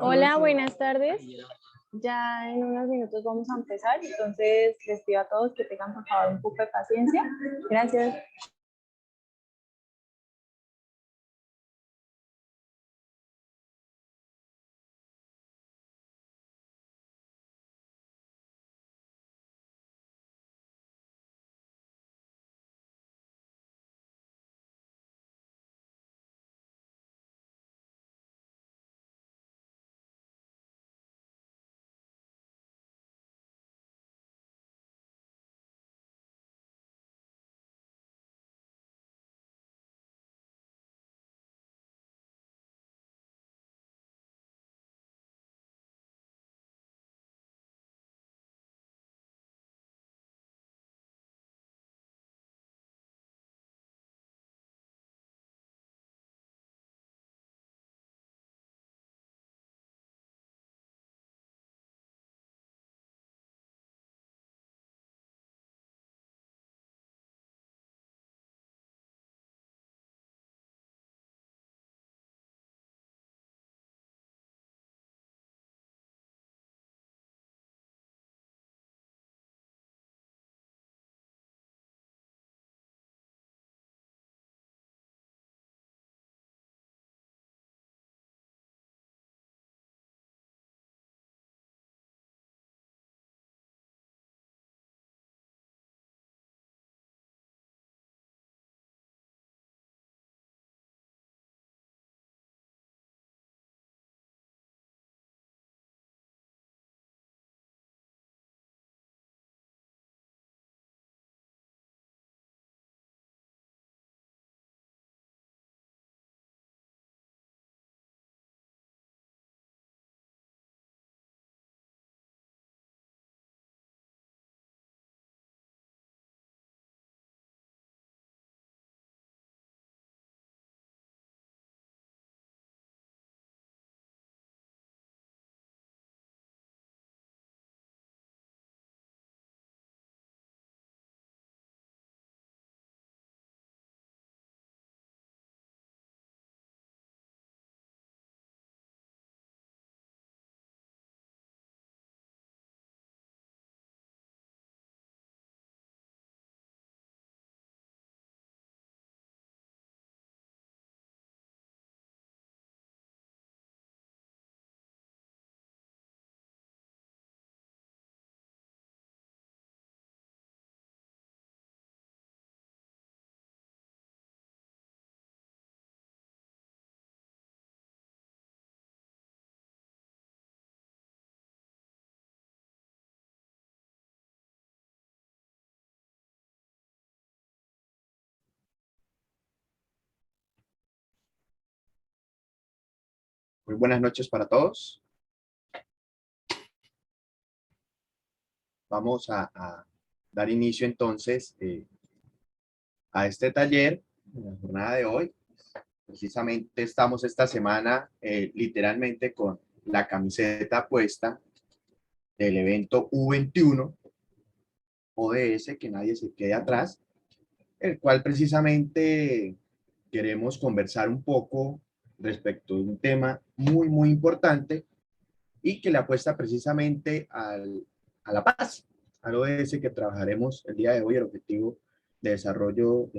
Hola, buenas tardes. Ya en unos minutos vamos a empezar, entonces les pido a todos que tengan por favor un poco de paciencia. Gracias. Muy buenas noches para todos. Vamos a dar inicio entonces a este taller en la jornada de hoy. Precisamente estamos esta semana literalmente con la camiseta puesta del evento U21 ODS, que nadie se quede atrás, el cual precisamente queremos conversar un poco respecto de un tema muy importante y que le apuesta precisamente a la paz, al ODS que trabajaremos el día de hoy, el objetivo de desarrollo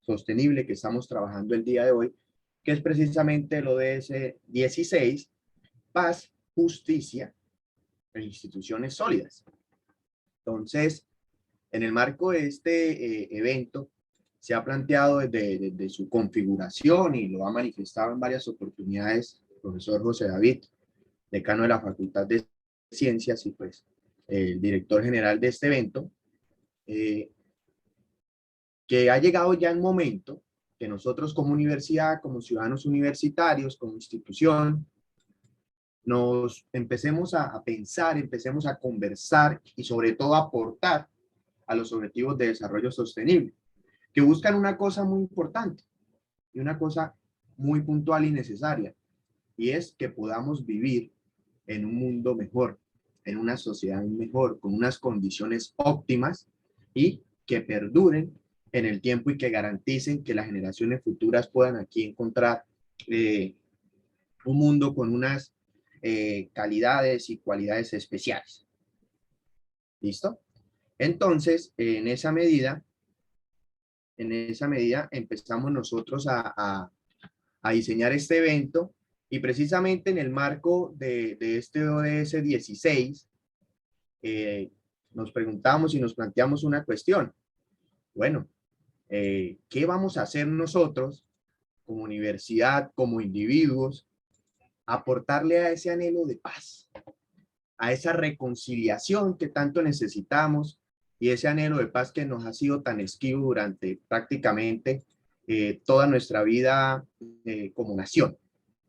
sostenible que estamos trabajando el día de hoy, que es precisamente el ODS 16, paz, justicia e instituciones sólidas. Entonces, en el marco de este evento, se ha planteado desde su configuración y lo ha manifestado en varias oportunidades el profesor José David, decano de la Facultad de Ciencias y pues el director general de este evento, que ha llegado ya el momento que nosotros como universidad, como ciudadanos universitarios, como institución, nos empecemos a pensar, empecemos a conversar y sobre todo a aportar a los objetivos de desarrollo sostenible, que buscan una cosa muy importante y una cosa muy puntual y necesaria, y es que podamos vivir en un mundo mejor, en una sociedad mejor, con unas condiciones óptimas y que perduren en el tiempo y que garanticen que las generaciones futuras puedan aquí encontrar un mundo con unas calidades y cualidades especiales. ¿Listo? Entonces, en esa medida empezamos nosotros a diseñar este evento, y precisamente en el marco de este ODS 16, nos preguntamos y nos planteamos una cuestión. Bueno, ¿qué vamos a hacer nosotros como universidad, como individuos, aportarle a ese anhelo de paz, a esa reconciliación que tanto necesitamos, y ese anhelo de paz que nos ha sido tan esquivo durante prácticamente toda nuestra vida como nación,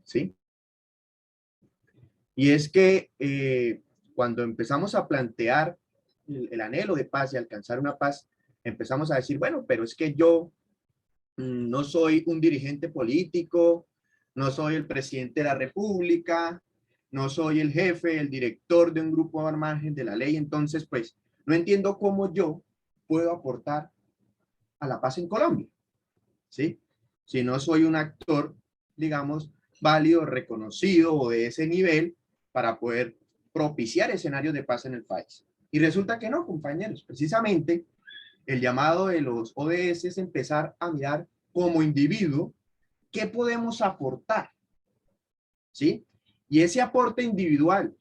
¿sí? Y es que cuando empezamos a plantear el anhelo de paz y alcanzar una paz, empezamos a decir, bueno, pero es que yo no soy un dirigente político, no soy el presidente de la República, no soy el jefe, el director de un grupo al margen de la ley, entonces pues no entiendo cómo yo puedo aportar a la paz en Colombia, ¿sí? Si no soy un actor, digamos, válido, reconocido o de ese nivel para poder propiciar escenarios de paz en el país. Y resulta que no, compañeros, precisamente el llamado de los ODS es empezar a mirar como individuo qué podemos aportar, ¿sí? Y ese aporte individual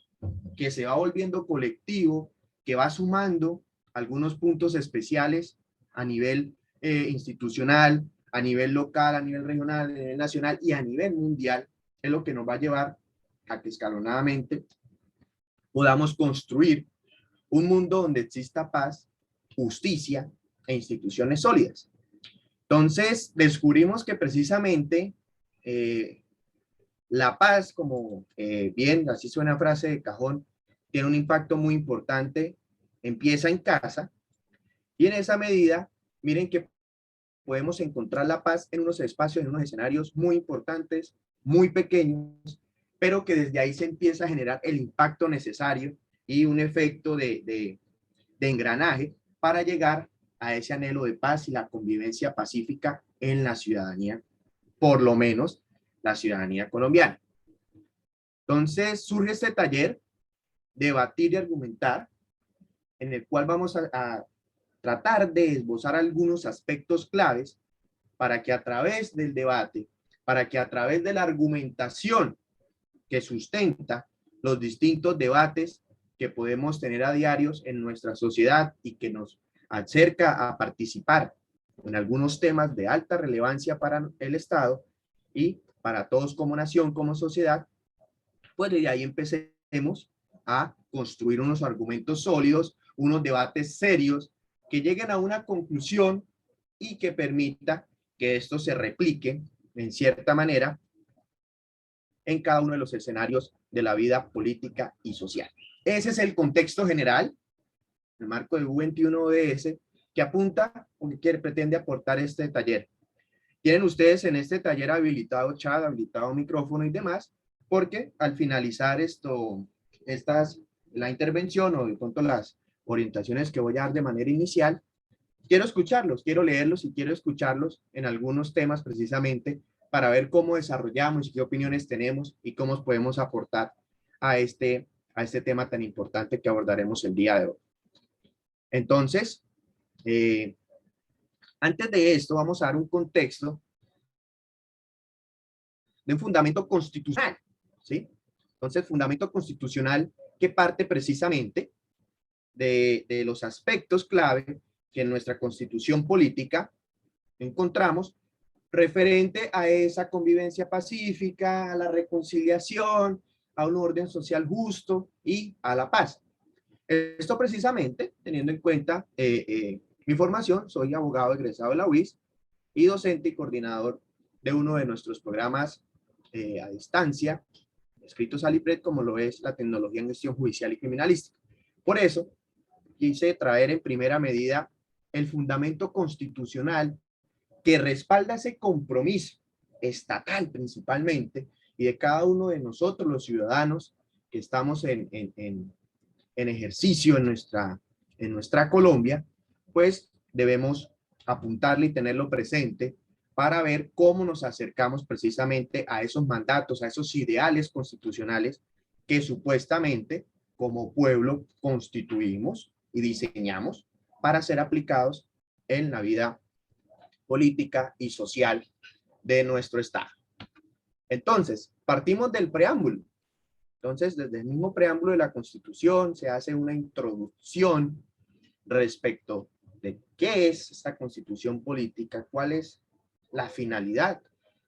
que se va volviendo colectivo, que va sumando algunos puntos especiales a nivel institucional, a nivel local, a nivel regional, a nivel nacional y a nivel mundial, es lo que nos va a llevar a que escalonadamente podamos construir un mundo donde exista paz, justicia e instituciones sólidas. Entonces, descubrimos que precisamente la paz, como bien, así suena frase de cajón, tiene un impacto muy importante, empieza en casa, y en esa medida, miren que podemos encontrar la paz en unos espacios, en unos escenarios muy importantes, muy pequeños, pero que desde ahí se empieza a generar el impacto necesario y un efecto de engranaje para llegar a ese anhelo de paz y la convivencia pacífica en la ciudadanía, por lo menos la ciudadanía colombiana. Entonces surge este taller, debatir y argumentar, en el cual vamos a tratar de esbozar algunos aspectos claves para que a través del debate, para que a través de la argumentación que sustenta los distintos debates que podemos tener a diarios en nuestra sociedad y que nos acerca a participar en algunos temas de alta relevancia para el Estado y para todos como nación, como sociedad, pues de ahí empecemos a construir unos argumentos sólidos, unos debates serios que lleguen a una conclusión y que permita que esto se replique en cierta manera en cada uno de los escenarios de la vida política y social. Ese es el contexto general, el marco de U21 ODS, que apunta o que pretende aportar este taller. Tienen ustedes en este taller habilitado chat, habilitado micrófono y demás, porque al finalizar la intervención o de pronto las orientaciones que voy a dar de manera inicial, quiero escucharlos, quiero leerlos y quiero escucharlos en algunos temas precisamente para ver cómo desarrollamos y qué opiniones tenemos y cómo podemos aportar a este tema tan importante que abordaremos el día de hoy. Entonces, antes de esto, vamos a dar un contexto de un fundamento constitucional, ¿sí? Entonces, fundamento constitucional que parte precisamente de los aspectos clave que en nuestra constitución política encontramos referente a esa convivencia pacífica, a la reconciliación, a un orden social justo y a la paz. Esto precisamente teniendo en cuenta mi formación, soy abogado egresado de la UIS y docente y coordinador de uno de nuestros programas a distancia, escritos al IPRED, como lo es la tecnología en gestión judicial y criminalística. Por eso, quise traer en primera medida el fundamento constitucional que respalda ese compromiso estatal principalmente y de cada uno de nosotros los ciudadanos que estamos en ejercicio en nuestra Colombia, pues debemos apuntarle y tenerlo presente para ver cómo nos acercamos precisamente a esos mandatos, a esos ideales constitucionales que supuestamente como pueblo constituimos y diseñamos para ser aplicados en la vida política y social de nuestro Estado. Entonces, partimos del preámbulo. Entonces, desde el mismo preámbulo de la Constitución se hace una introducción respecto de qué es esta Constitución política, cuál es la finalidad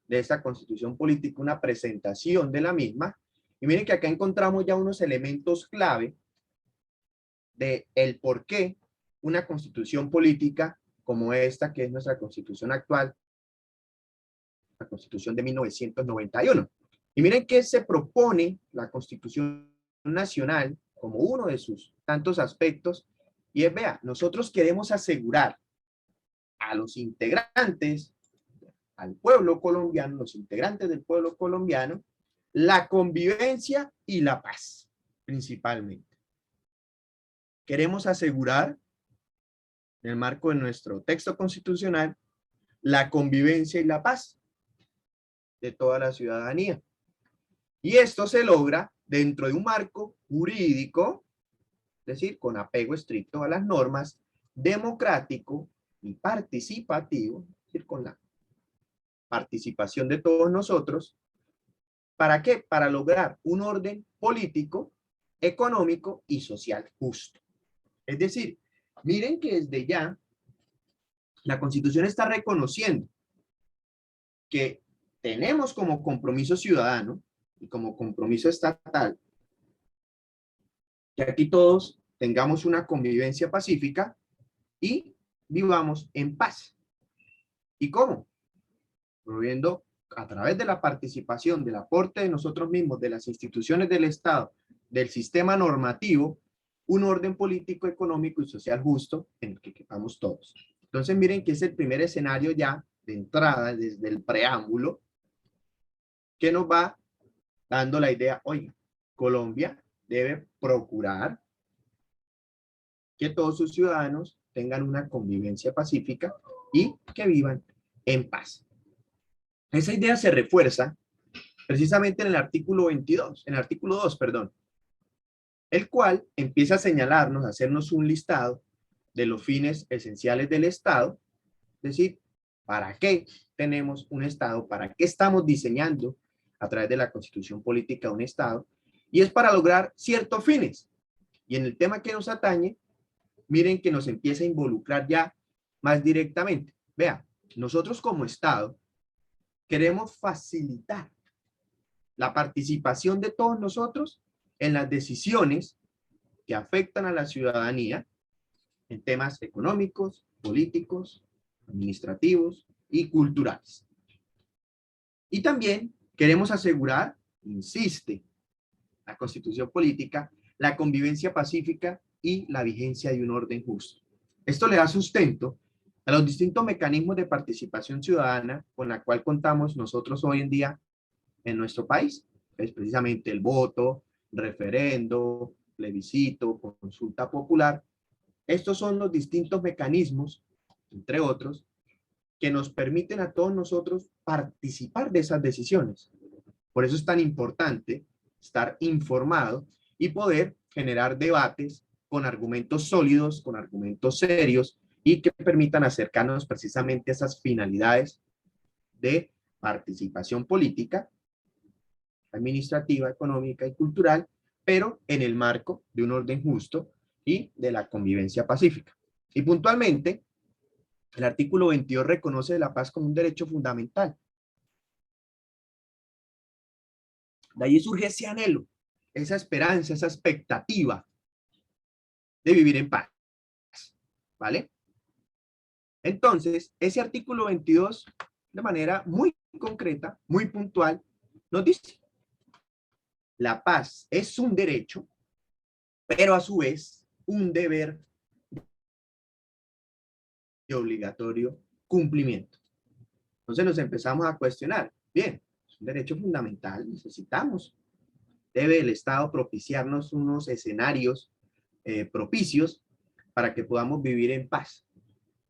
de esta Constitución política, una presentación de la misma. Y miren que acá encontramos ya unos elementos clave de el por qué una Constitución política como esta, que es nuestra Constitución actual, la Constitución de 1991. Y miren que se propone la Constitución Nacional como uno de sus tantos aspectos, y es, vea, nosotros queremos asegurar a los integrantes, al pueblo colombiano, los integrantes del pueblo colombiano, la convivencia y la paz, principalmente. Queremos asegurar, en el marco de nuestro texto constitucional, la convivencia y la paz de toda la ciudadanía. Y esto se logra dentro de un marco jurídico, es decir, con apego estricto a las normas, democrático y participativo, es decir, con la participación de todos nosotros. ¿Para qué? Para lograr un orden político, económico y social justo. Es decir, miren que desde ya la Constitución está reconociendo que tenemos como compromiso ciudadano y como compromiso estatal que aquí todos tengamos una convivencia pacífica y vivamos en paz. ¿Y cómo? Promoviendo a través de la participación, del aporte de nosotros mismos, de las instituciones del Estado, del sistema normativo, un orden político, económico y social justo en el que quepamos todos. Entonces miren que es el primer escenario ya de entrada desde el preámbulo que nos va dando la idea, oye, Colombia debe procurar que todos sus ciudadanos tengan una convivencia pacífica y que vivan en paz. Esa idea se refuerza precisamente en el artículo 22, en el artículo 2, perdón, el cual empieza a señalarnos, a hacernos un listado de los fines esenciales del Estado, es decir, ¿para qué tenemos un Estado? ¿Para qué estamos diseñando a través de la Constitución Política un Estado? Y es para lograr ciertos fines. Y en el tema que nos atañe, miren que nos empieza a involucrar ya más directamente. Vea, nosotros como Estado queremos facilitar la participación de todos nosotros en las decisiones que afectan a la ciudadanía en temas económicos, políticos, administrativos y culturales. Y también queremos asegurar, insiste la Constitución Política, la convivencia pacífica y la vigencia de un orden justo. Esto le da sustento a los distintos mecanismos de participación ciudadana con la cual contamos nosotros hoy en día en nuestro país. Es precisamente el voto, referendo, plebiscito, consulta popular. Estos son los distintos mecanismos, entre otros, que nos permiten a todos nosotros participar de esas decisiones. Por eso es tan importante estar informado y poder generar debates con argumentos sólidos, con argumentos serios y que permitan acercarnos precisamente a esas finalidades de participación política, administrativa, económica y cultural, pero en el marco de un orden justo y de la convivencia pacífica. Y puntualmente, el artículo 22 reconoce la paz como un derecho fundamental. De ahí surge ese anhelo, esa esperanza, esa expectativa de vivir en paz. ¿Vale? Entonces, ese artículo 22, de manera muy concreta, muy puntual, nos dice, la paz es un derecho, pero a su vez un deber de obligatorio cumplimiento. Entonces nos empezamos a cuestionar, bien, es un derecho fundamental, necesitamos, debe el Estado propiciarnos unos escenarios propicios para que podamos vivir en paz.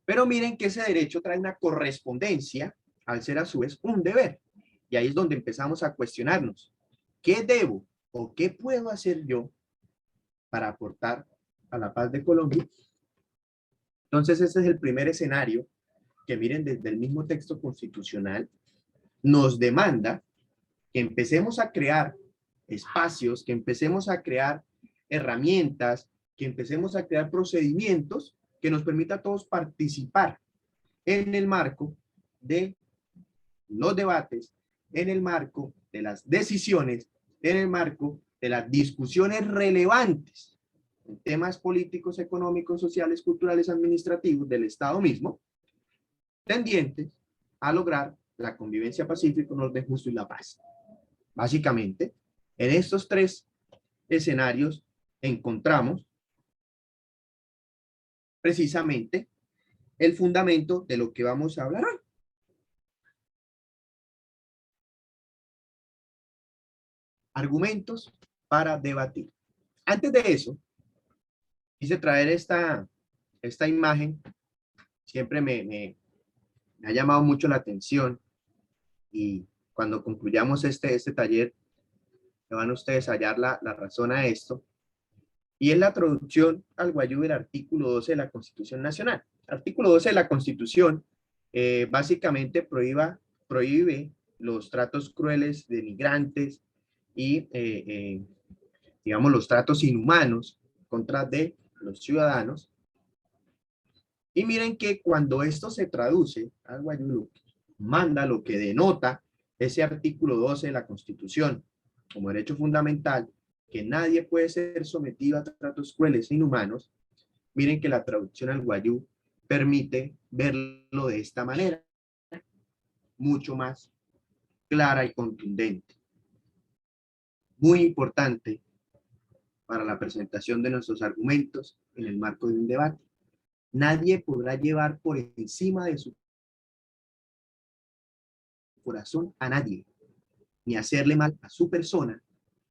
Pero miren que ese derecho trae una correspondencia al ser a su vez un deber. Y ahí es donde empezamos a cuestionarnos, ¿qué debo ¿O qué puedo hacer yo para aportar a la paz de Colombia? Entonces, ese es el primer escenario que, miren, desde el mismo texto constitucional nos demanda que empecemos a crear espacios, que empecemos a crear herramientas, que empecemos a crear procedimientos que nos permita a todos participar en el marco de los debates, en el marco de las decisiones, en el marco de las discusiones relevantes en temas políticos, económicos, sociales, culturales, administrativos del Estado mismo, tendientes a lograr la convivencia pacífica, un orden justo y la paz. Básicamente, en estos tres escenarios encontramos precisamente el fundamento de lo que vamos a hablar hoy. Argumentos para debatir. Antes de eso, quise traer esta imagen. Siempre me ha llamado mucho la atención, y cuando concluyamos este taller, me van ustedes a hallar la razón a esto, y es la traducción al guayú del artículo 12 de la Constitución Nacional. El artículo 12 de la Constitución básicamente prohíbe los tratos crueles de migrantes y, digamos, los tratos inhumanos contra de los ciudadanos. Y miren que cuando esto se traduce al guayú, manda lo que denota ese artículo 12 de la Constitución como derecho fundamental, que nadie puede ser sometido a tratos crueles e inhumanos. Miren que la traducción al guayú permite verlo de esta manera, mucho más clara y contundente. Muy importante para la presentación de nuestros argumentos en el marco de un debate. Nadie podrá llevar por encima de su corazón a nadie, ni hacerle mal a su persona,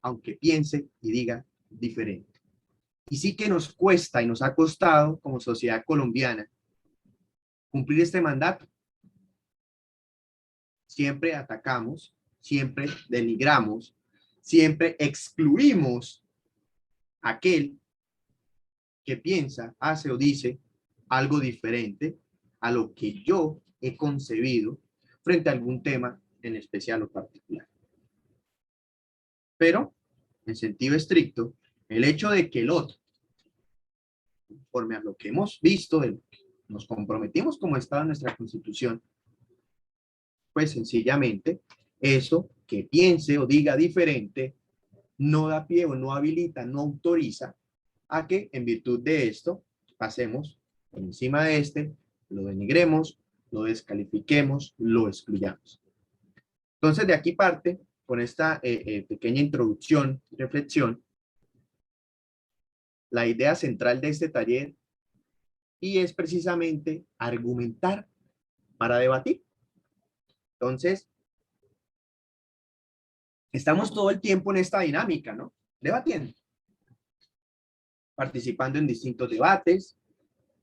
aunque piense y diga diferente. Y sí que nos cuesta y nos ha costado como sociedad colombiana cumplir este mandato. Siempre atacamos, siempre denigramos, siempre excluimos a aquel que piensa, hace o dice algo diferente a lo que yo he concebido frente a algún tema en especial o particular. Pero, en sentido estricto, el hecho de que el otro, conforme a lo que hemos visto, nos comprometimos como Estado en nuestra Constitución, pues sencillamente eso que piense o diga diferente no da pie o no habilita, no autoriza a que en virtud de esto pasemos por encima de este, lo denigremos, lo descalifiquemos, lo excluyamos. Entonces de aquí parte, con esta pequeña introducción, reflexión, la idea central de este taller, y es precisamente argumentar para debatir. Entonces, estamos todo el tiempo en esta dinámica, ¿no? Debatiendo, participando en distintos debates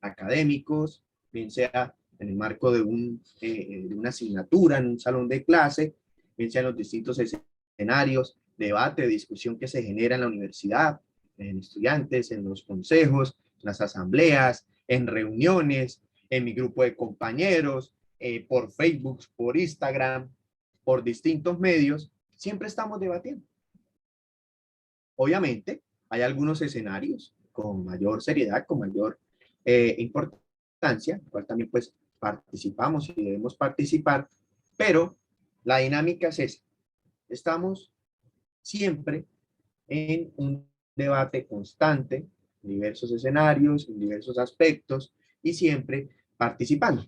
académicos, bien sea en el marco de una asignatura, en un salón de clase, bien sea en los distintos escenarios, debate, discusión que se genera en la universidad, en estudiantes, en los consejos, en las asambleas, en reuniones, en mi grupo de compañeros, por Facebook, por Instagram, por distintos medios, siempre estamos debatiendo. Obviamente, hay algunos escenarios con mayor seriedad, con mayor importancia, en cual también pues participamos y debemos participar, pero la dinámica es esa. Estamos siempre en un debate constante, en diversos escenarios, en diversos aspectos, y siempre participando.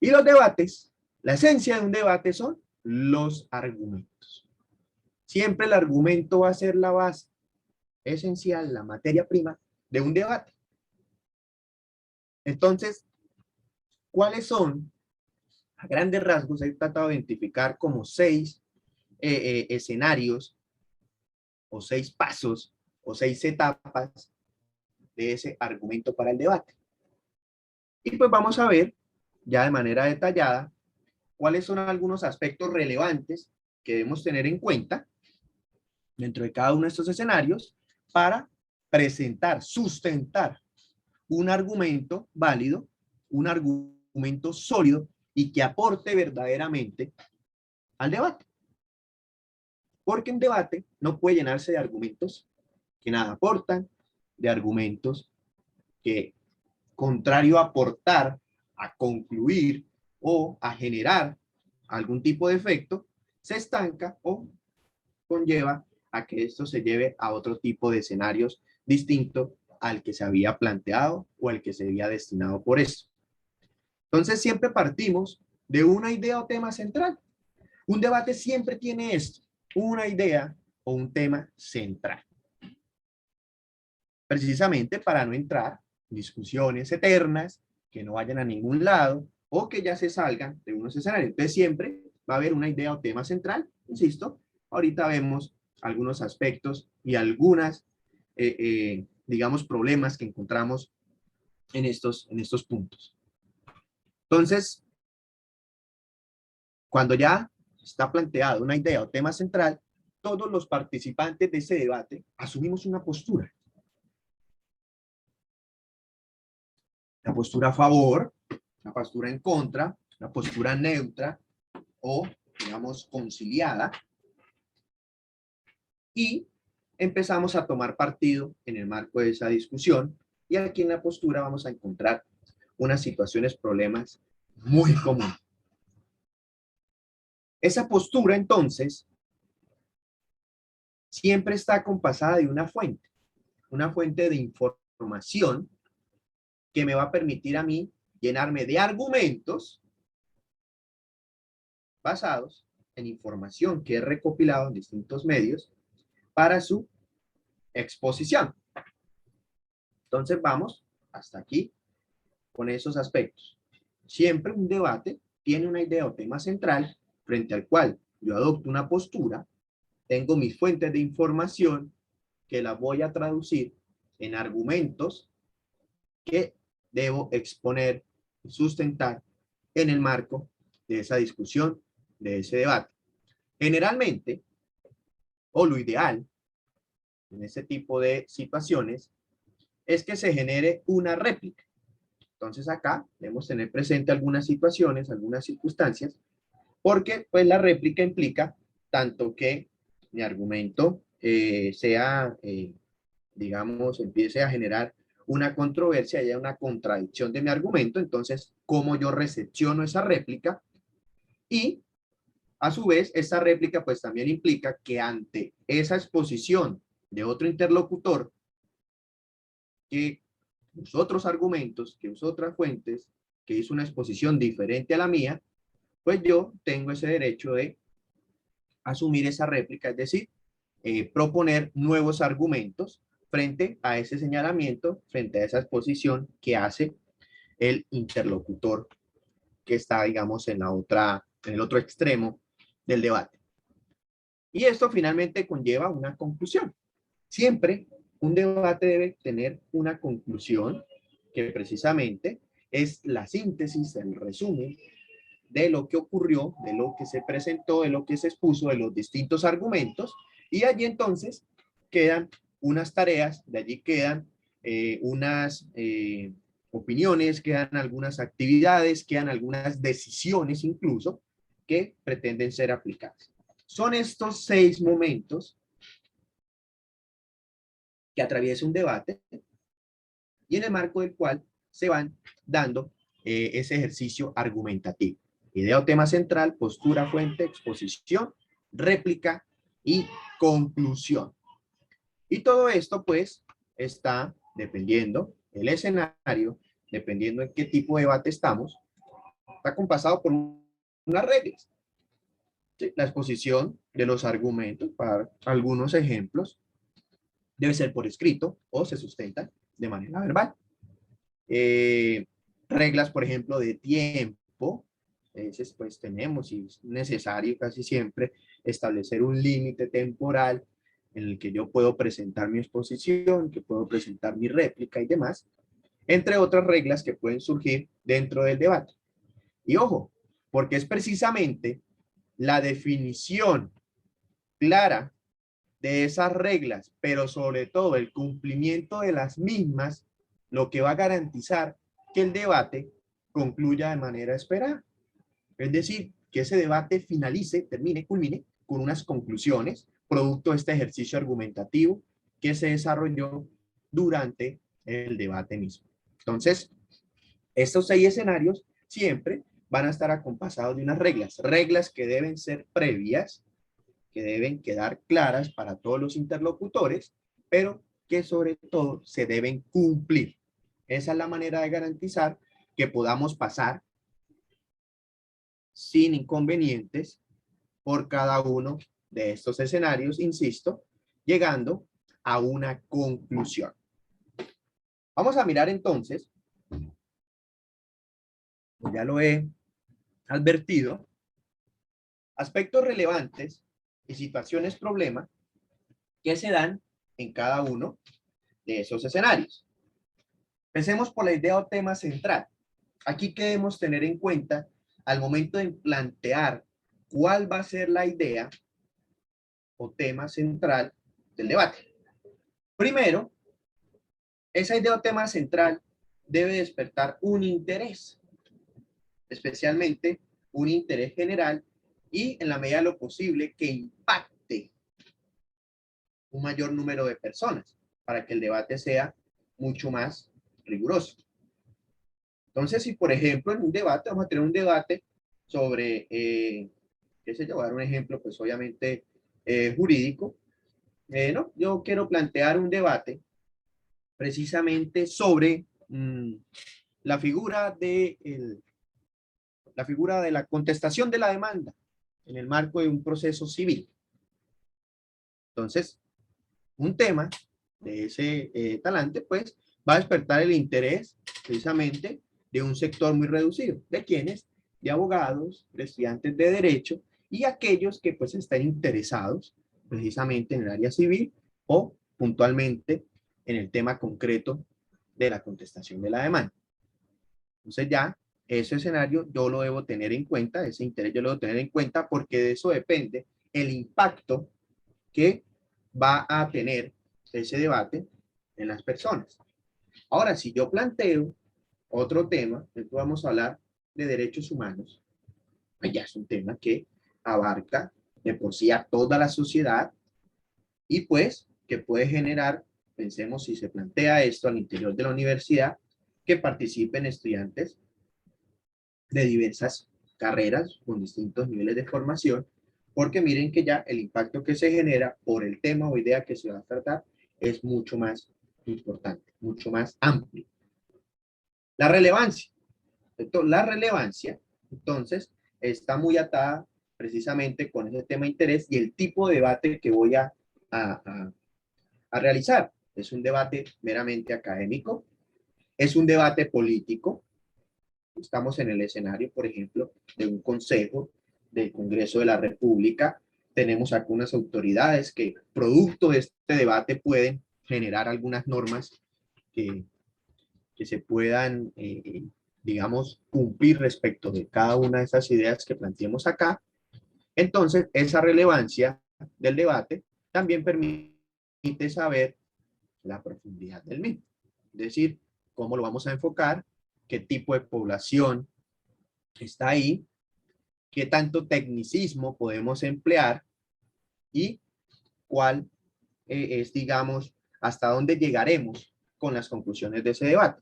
Y los debates, la esencia de un debate son los argumentos. Siempre el argumento va a ser la base esencial, la materia prima de un debate. Entonces, ¿cuáles son, a grandes rasgos, he tratado de identificar como 6 escenarios o 6 pasos o 6 etapas de ese argumento para el debate? Y pues vamos a ver ya de manera detallada cuáles son algunos aspectos relevantes que debemos tener en cuenta dentro de cada uno de estos escenarios para presentar, sustentar un argumento válido, un argumento sólido y que aporte verdaderamente al debate. Porque un debate no puede llenarse de argumentos que nada aportan, de argumentos que, contrario a aportar, a concluir o a generar algún tipo de efecto, se estanca o conlleva a que esto se lleve a otro tipo de escenarios distinto al que se había planteado o al que se había destinado por esto. Entonces siempre partimos de una idea o tema central. Un debate siempre tiene esto, una idea o un tema central. Precisamente para no entrar en discusiones eternas que no vayan a ningún lado o que ya se salgan de unos escenarios. Entonces siempre va a haber una idea o tema central, insisto. Ahorita vemos algunos aspectos y algunas, digamos, problemas que encontramos en estos puntos. Entonces, cuando ya está planteada una idea o tema central, todos los participantes de ese debate asumimos una postura. Una postura a favor, una postura en contra, una postura neutra o, digamos, conciliada. Y empezamos a tomar partido en el marco de esa discusión. Y aquí en la postura vamos a encontrar unas situaciones, problemas muy comunes. Esa postura, entonces, siempre está acompasada de una fuente de información que me va a permitir a mí llenarme de argumentos basados en información que he recopilado en distintos medios para su exposición. Entonces vamos hasta aquí con esos aspectos. Siempre un debate tiene una idea o tema central frente al cual yo adopto una postura, tengo mis fuentes de información que las voy a traducir en argumentos que debo exponer y sustentar en el marco de esa discusión, de ese debate. Generalmente, o lo ideal en este tipo de situaciones, es que se genere una réplica. Entonces acá debemos tener presente algunas situaciones, algunas circunstancias, porque pues la réplica implica tanto que mi argumento digamos, empiece a generar una controversia, haya una contradicción de mi argumento, entonces cómo yo recepciono esa réplica y a su vez esa réplica pues también implica que ante esa exposición de otro interlocutor que usó otros argumentos, que usó otras fuentes, que hizo una exposición diferente a la mía, pues yo tengo ese derecho de asumir esa réplica, es decir, proponer nuevos argumentos frente a ese señalamiento, frente a esa exposición que hace el interlocutor que está, digamos, en el otro extremo del debate. Y esto finalmente conlleva una conclusión. Siempre un debate debe tener una conclusión que precisamente es la síntesis, el resumen de lo que ocurrió, de lo que se presentó, de lo que se expuso, de los distintos argumentos, y allí entonces quedan unas tareas, de allí quedan unas opiniones, quedan algunas actividades, quedan algunas decisiones incluso que pretenden ser aplicadas. Son estos 6 momentos que atraviesa un debate y en el marco del cual se van dando ese ejercicio argumentativo. Idea o tema central, postura, fuente, exposición, réplica y conclusión. Y todo esto, pues, está dependiendo el escenario, dependiendo en qué tipo de debate estamos, está compasado por unas reglas. ¿Sí? La exposición de los argumentos, para algunos ejemplos, debe ser por escrito o se sustenta de manera verbal. Reglas, por ejemplo, de tiempo. Entonces, pues tenemos, y es necesario casi siempre, establecer un límite temporal en el que yo puedo presentar mi exposición, que puedo presentar mi réplica y demás, entre otras reglas que pueden surgir dentro del debate. Y ojo, porque es precisamente la definición clara de esas reglas, pero sobre todo el cumplimiento de las mismas, lo que va a garantizar que el debate concluya de manera esperada. Es decir, que ese debate finalice, termine, culmine con unas conclusiones, producto de este ejercicio argumentativo que se desarrolló durante el debate mismo. Entonces, estos 6 escenarios siempre van a estar acompasados de unas reglas, reglas que deben ser previas, que deben quedar claras para todos los interlocutores, pero que sobre todo se deben cumplir. Esa es la manera de garantizar que podamos pasar sin inconvenientes por cada uno de estos escenarios, insisto, llegando a una conclusión. Vamos a mirar entonces, ya lo he advertido, aspectos relevantes y situaciones problema que se dan en cada uno de esos escenarios. Pensemos por la idea o tema central. Aquí que debemos tener en cuenta al momento de plantear cuál va a ser la idea o tema central del debate. Primero, esa idea o tema central debe despertar un interés, especialmente un interés general y en la medida de lo posible que impacte un mayor número de personas para que el debate sea mucho más riguroso. Entonces, si por ejemplo en un debate, vamos a tener un debate sobre, qué sé yo, voy a dar un ejemplo, pues obviamente jurídico, no, yo quiero plantear un debate precisamente sobre la figura de la contestación de la demanda en el marco de un proceso civil. Entonces, un tema de ese talante, pues, va a despertar el interés precisamente de un sector muy reducido. ¿De quiénes? De abogados, de estudiantes de derecho y aquellos que pues están interesados precisamente en el área civil o puntualmente en el tema concreto de la contestación de la demanda. Entonces ya ese escenario yo lo debo tener en cuenta, ese interés yo lo debo tener en cuenta porque de eso depende el impacto que va a tener ese debate en las personas. Ahora, si yo planteo otro tema, entonces vamos a hablar de derechos humanos, pues ya es un tema que abarca de por sí a toda la sociedad y pues que puede generar, pensemos si se plantea esto al interior de la universidad, que participen estudiantes de diversas carreras con distintos niveles de formación, porque miren que ya el impacto que se genera por el tema o idea que se va a tratar es mucho más importante, mucho más amplio. La relevancia. La relevancia, entonces, está muy atada precisamente con ese tema de interés y el tipo de debate que voy a realizar. Es un debate meramente académico, es un debate político. Estamos en el escenario, por ejemplo, de un consejo del Congreso de la República. Tenemos algunas autoridades que, producto de este debate, pueden generar algunas normas que se puedan, digamos, cumplir respecto de cada una de esas ideas que planteemos acá. Entonces, esa relevancia del debate también permite saber la profundidad del mismo. Es decir, cómo lo vamos a enfocar, qué tipo de población está ahí, qué tanto tecnicismo podemos emplear y cuál es, digamos, hasta dónde llegaremos con las conclusiones de ese debate.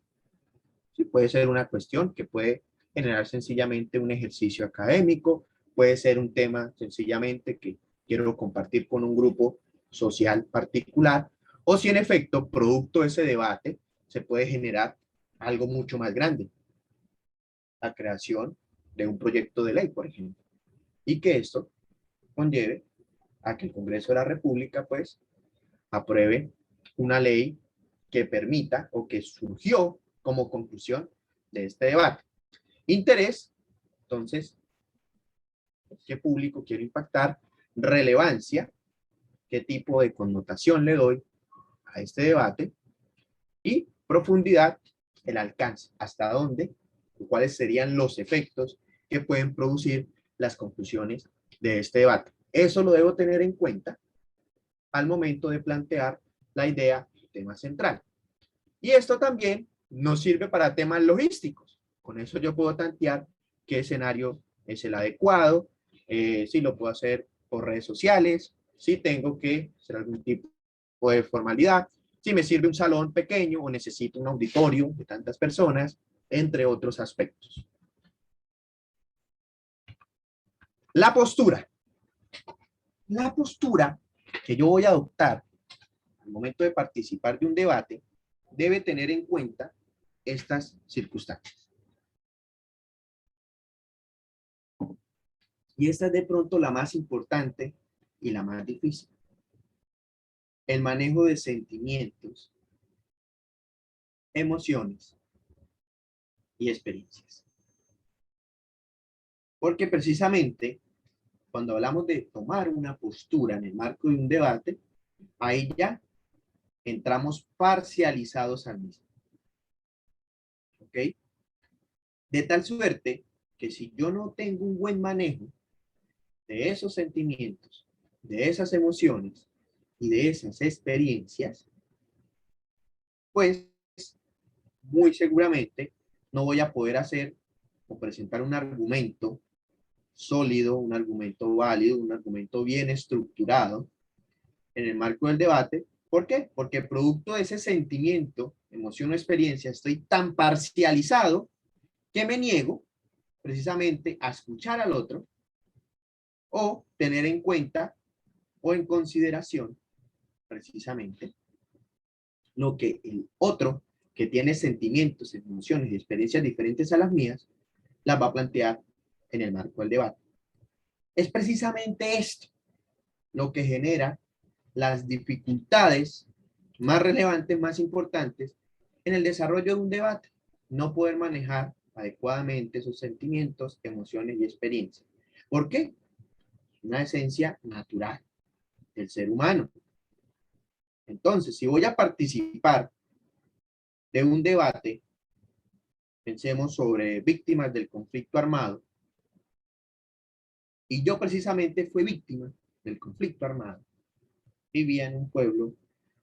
Sí, puede ser una cuestión que puede generar sencillamente un ejercicio académico, puede ser un tema sencillamente que quiero compartir con un grupo social particular, o si en efecto, producto de ese debate, se puede generar algo mucho más grande, la creación de un proyecto de ley, por ejemplo, y que esto conlleve a que el Congreso de la República, pues, apruebe una ley que permita o que surgió como conclusión de este debate. Interés, entonces, ¿qué público quiero impactar? Relevancia, ¿qué tipo de connotación le doy a este debate? Y profundidad, el alcance, hasta dónde, cuáles serían los efectos que pueden producir las conclusiones de este debate. Eso lo debo tener en cuenta al momento de plantear la idea, tema central. Y esto también nos sirve para temas logísticos. Con eso yo puedo tantear qué escenario es el adecuado, si lo puedo hacer por redes sociales, si tengo que hacer algún tipo de formalidad, si me sirve un salón pequeño o necesito un auditorio de tantas personas, entre otros aspectos. La postura. La postura que yo voy a adoptar al momento de participar de un debate debe tener en cuenta estas circunstancias. Y esta es de pronto la más importante y la más difícil. El manejo de sentimientos, emociones y experiencias. Porque precisamente cuando hablamos de tomar una postura en el marco de un debate, ahí ya entramos parcializados al mismo. ¿Ok? De tal suerte que si yo no tengo un buen manejo de esos sentimientos, de esas emociones y de esas experiencias, pues muy seguramente no voy a poder hacer o presentar un argumento sólido, un argumento válido, un argumento bien estructurado en el marco del debate. ¿Por qué? Porque producto de ese sentimiento, emoción o experiencia, estoy tan parcializado que me niego precisamente a escuchar al otro o tener en cuenta o en consideración precisamente lo que el otro, que tiene sentimientos, emociones y experiencias diferentes a las mías, las va a plantear en el marco del debate. Es precisamente esto lo que genera las dificultades más relevantes, más importantes en el desarrollo de un debate. No poder manejar adecuadamente esos sentimientos, emociones y experiencias. ¿Por qué? Una esencia natural del ser humano. Entonces, si voy a participar de un debate, pensemos sobre víctimas del conflicto armado, y yo precisamente fui víctima del conflicto armado. Vivía en un pueblo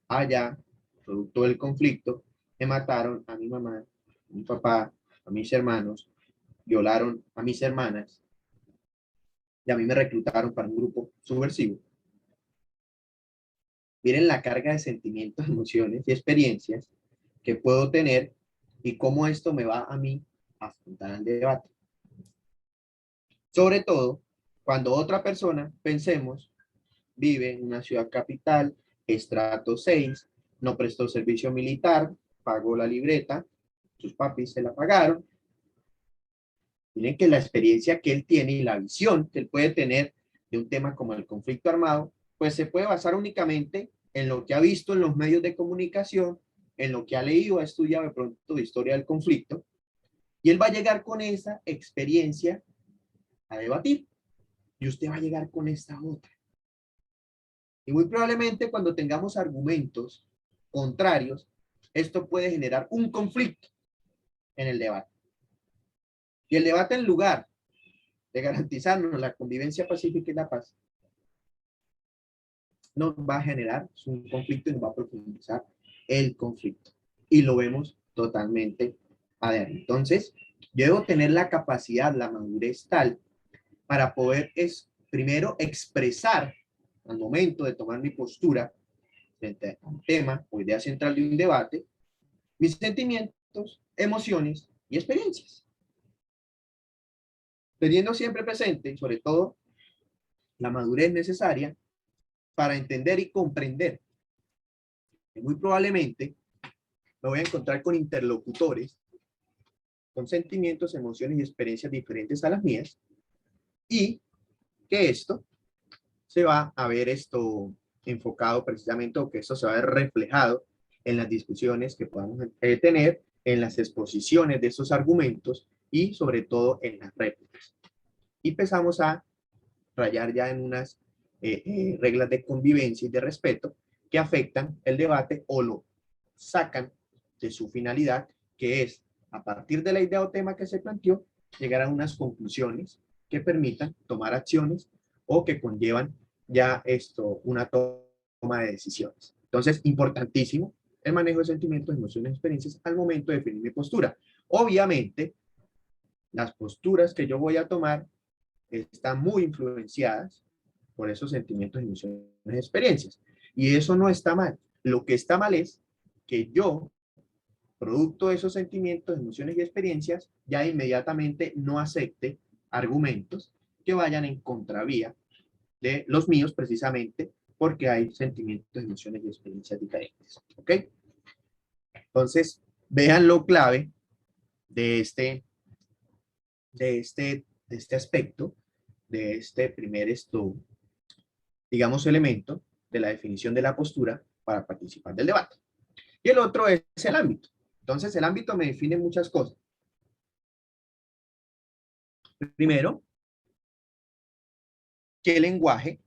allá, producto del conflicto, me mataron a mi mamá, a mi papá, a mis hermanos, violaron a mis hermanas y a mí me reclutaron para un grupo subversivo. Miren la carga de sentimientos, emociones y experiencias que puedo tener y cómo esto me va a mí a afrontar el debate. Sobre todo cuando otra persona, pensemos, vive en una ciudad capital, estrato 6, no prestó servicio militar, pagó la libreta, sus papis se la pagaron. Miren que la experiencia que él tiene y la visión que él puede tener de un tema como el conflicto armado, pues se puede basar únicamente en lo que ha visto en los medios de comunicación, en lo que ha leído, ha estudiado de pronto de historia del conflicto, y él va a llegar con esa experiencia a debatir, y usted va a llegar con esta otra. Y muy probablemente cuando tengamos argumentos contrarios, esto puede generar un conflicto en el debate. Y el debate, en lugar de garantizarnos la convivencia pacífica y la paz, nos va a generar un conflicto y nos va a profundizar el conflicto. Y lo vemos totalmente a diario. Entonces, yo debo tener la capacidad, la madurez tal para poder primero expresar al momento de tomar mi postura frente a un tema o idea central de un debate, mis sentimientos, emociones y experiencias. Teniendo siempre presente, sobre todo, la madurez necesaria para entender y comprender que muy probablemente me voy a encontrar con interlocutores con sentimientos, emociones y experiencias diferentes a las mías, y que esto se va a ver enfocado precisamente, o que esto se va a ver reflejado en las discusiones que podamos tener, en las exposiciones de esos argumentos y sobre todo en las réplicas. Y empezamos a rayar ya en unas reglas de convivencia y de respeto que afectan el debate o lo sacan de su finalidad, que es, a partir de la idea o tema que se planteó, llegar a unas conclusiones que permitan tomar acciones o que conllevan ya una toma toma de decisiones. Entonces, importantísimo el manejo de sentimientos, emociones y experiencias al momento de definir mi postura. Obviamente, las posturas que yo voy a tomar están muy influenciadas por esos sentimientos, emociones y experiencias. Y eso no está mal. Lo que está mal es que yo, producto de esos sentimientos, emociones y experiencias, ya inmediatamente no acepte argumentos que vayan en contravía de los míos, precisamente porque hay sentimientos, emociones y experiencias diferentes. ¿Ok? Entonces, vean lo clave de este aspecto, de este primer digamos, elemento de la definición de la postura para participar del debate. Y el otro es el ámbito. Entonces, el ámbito me define muchas cosas. Primero, ¿qué lenguaje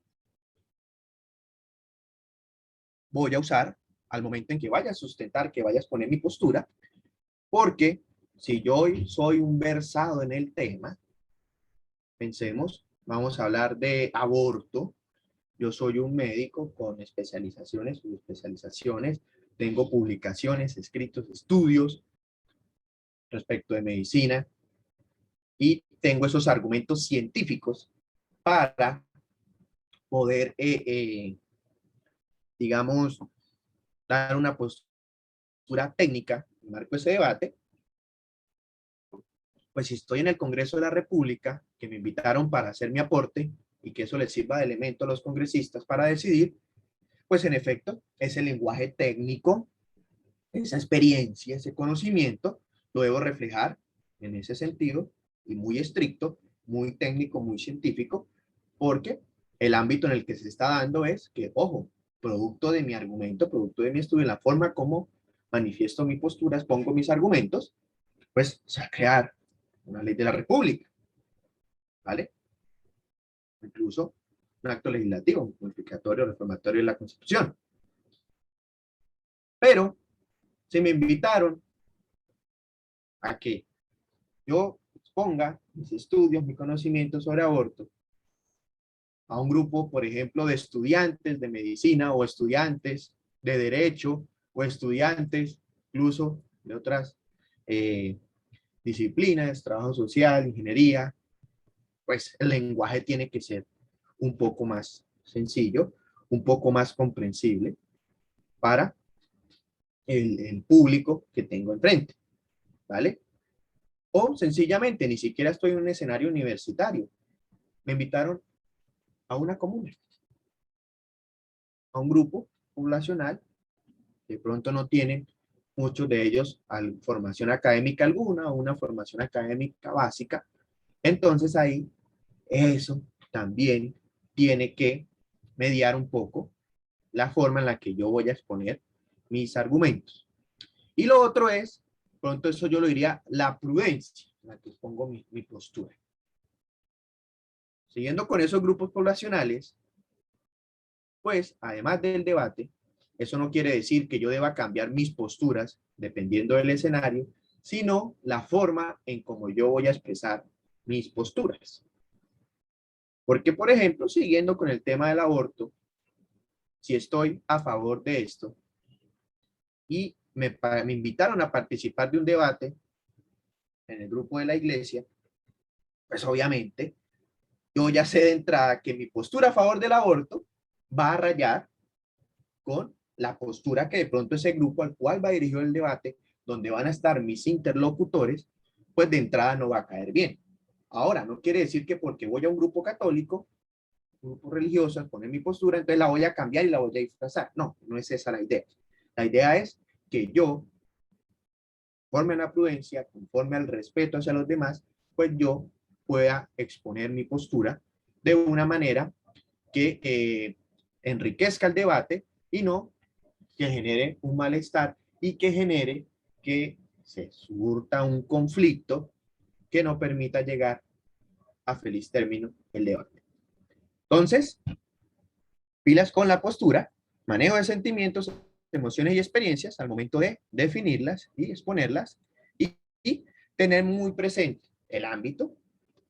voy a usar al momento en que vaya a sustentar, que vaya a exponer mi postura? Porque si yo hoy soy un versado en el tema, pensemos, vamos a hablar de aborto. Yo soy un médico con especializaciones, subespecializaciones, tengo publicaciones, escritos, estudios respecto de medicina y tengo esos argumentos científicos para poder, digamos, dar una postura técnica en marco de ese debate. Pues si estoy en el Congreso de la República, que me invitaron para hacer mi aporte y que eso les sirva de elemento a los congresistas para decidir, pues en efecto, ese lenguaje técnico, esa experiencia, ese conocimiento, lo debo reflejar en ese sentido y muy estricto, muy técnico, muy científico, porque el ámbito en el que se está dando es que, ojo, producto de mi argumento, producto de mi estudio, en la forma como manifiesto mi postura, expongo mis argumentos, pues se va a crear una ley de la República, ¿vale? Incluso un acto legislativo, modificatorio, reformatorio de la Constitución. Pero si me invitaron a que yo exponga mis estudios, mi conocimiento sobre aborto a un grupo, por ejemplo, de estudiantes de medicina o estudiantes de derecho o estudiantes incluso de otras disciplinas, trabajo social, ingeniería, pues el lenguaje tiene que ser un poco más sencillo, un poco más comprensible para el público que tengo enfrente, ¿vale? O sencillamente, ni siquiera estoy en un escenario universitario. Me invitaron a una comuna, a un grupo poblacional, de pronto no tienen muchos de ellos formación académica alguna o una formación académica básica. Entonces ahí eso también tiene que mediar un poco la forma en la que yo voy a exponer mis argumentos. Y lo otro es, pronto eso yo lo diría, la prudencia en la que expongo mi postura. Siguiendo con esos grupos poblacionales, pues además del debate, eso no quiere decir que yo deba cambiar mis posturas dependiendo del escenario, sino la forma en cómo yo voy a expresar mis posturas. Porque, por ejemplo, siguiendo con el tema del aborto, si estoy a favor de esto y me invitaron a participar de un debate en el grupo de la iglesia, pues obviamente yo ya sé de entrada que mi postura a favor del aborto va a rayar con la postura que de pronto ese grupo al cual va dirigido el debate, donde van a estar mis interlocutores, pues de entrada no va a caer bien. Ahora, no quiere decir que porque voy a un grupo católico, un grupo religioso, a poner mi postura, entonces la voy a cambiar y la voy a disfrazar. No, no es esa la idea. La idea es que yo, conforme a la prudencia, conforme al respeto hacia los demás, pues yo pueda exponer mi postura de una manera que enriquezca el debate y no que genere un malestar y que genere que se surta un conflicto que no permita llegar a feliz término el debate. Entonces, pilas con la postura, manejo de sentimientos, emociones y experiencias al momento de definirlas y exponerlas y tener muy presente el ámbito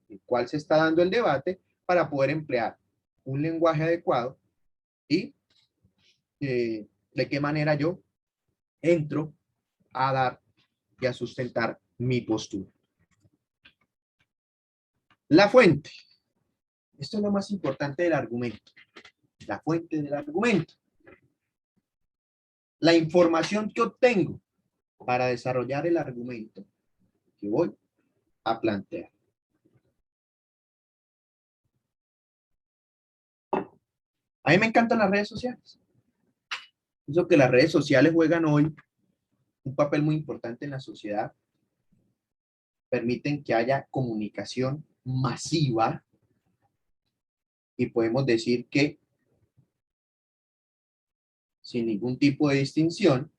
en el cual se está dando el debate para poder emplear un lenguaje adecuado y de qué manera yo entro a dar y a sustentar mi postura. La fuente. Esto es lo más importante del argumento. La fuente del argumento. La información que obtengo para desarrollar el argumento que voy a plantear. A mí me encantan las redes sociales. Pienso que las redes sociales juegan hoy un papel muy importante en la sociedad. Permiten que haya comunicación masiva y podemos decir que sin ningún tipo de distinción,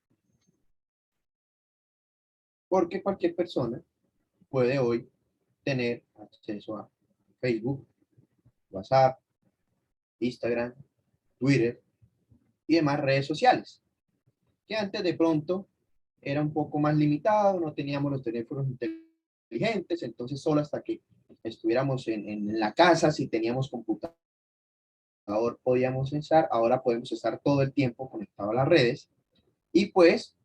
porque cualquier persona puede hoy tener acceso a Facebook, WhatsApp, Instagram, Twitter y demás redes sociales, que antes de pronto era un poco más limitado, no teníamos los teléfonos inteligentes, entonces solo hasta que estuviéramos en la casa, si teníamos computador, podíamos estar, ahora podemos estar todo el tiempo conectados a las redes, y pues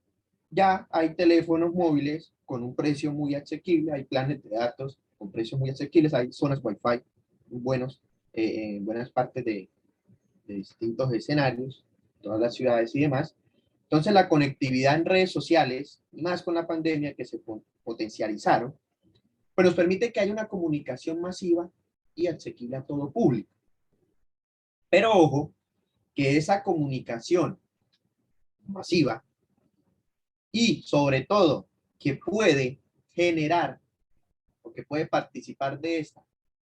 ya hay teléfonos móviles con un precio muy asequible, hay planes de datos con precios muy asequibles, hay zonas Wi-Fi buenos, en buenas partes de distintos escenarios, todas las ciudades y demás. Entonces la conectividad en redes sociales, más con la pandemia que se potencializaron, pues nos permite que haya una comunicación masiva y asequible a todo público. Pero ojo, que esa comunicación masiva y sobre todo que puede generar o que puede participar de esta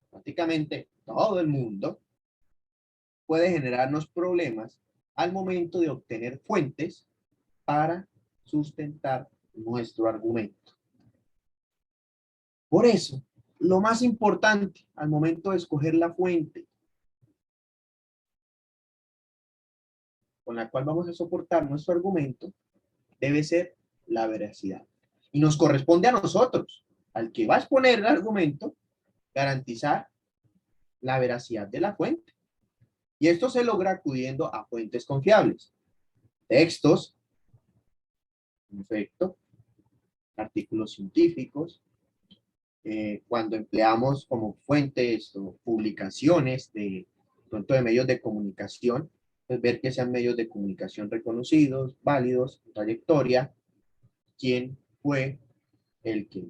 prácticamente todo el mundo, puede generarnos problemas al momento de obtener fuentes para sustentar nuestro argumento. Por eso, lo más importante al momento de escoger la fuente con la cual vamos a soportar nuestro argumento debe ser la veracidad. Y nos corresponde a nosotros, al que va a exponer el argumento, garantizar la veracidad de la fuente. Y esto se logra acudiendo a fuentes confiables, textos, en efecto, artículos científicos, cuando empleamos como fuentes o publicaciones de medios de comunicación, pues ver que sean medios de comunicación reconocidos, válidos, trayectoria, quién fue el que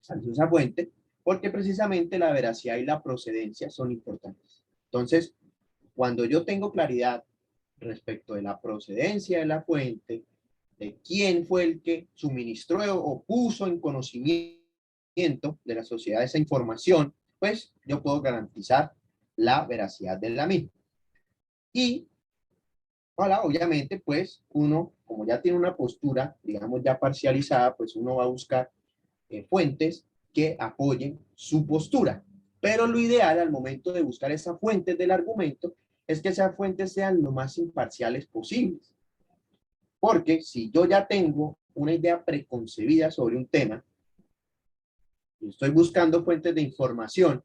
salió esa fuente, porque precisamente la veracidad y la procedencia son importantes. Entonces, cuando yo tengo claridad respecto de la procedencia de la fuente, de quién fue el que suministró o puso en conocimiento de la sociedad esa información, pues yo puedo garantizar la veracidad de la misma. Y, voilà, obviamente, pues uno, como ya tiene una postura, digamos, ya parcializada, pues uno va a buscar fuentes que apoyen su postura. Pero lo ideal al momento de buscar esas fuentes del argumento es que esas fuentes sean lo más imparciales posibles. Porque si yo ya tengo una idea preconcebida sobre un tema, y estoy buscando fuentes de información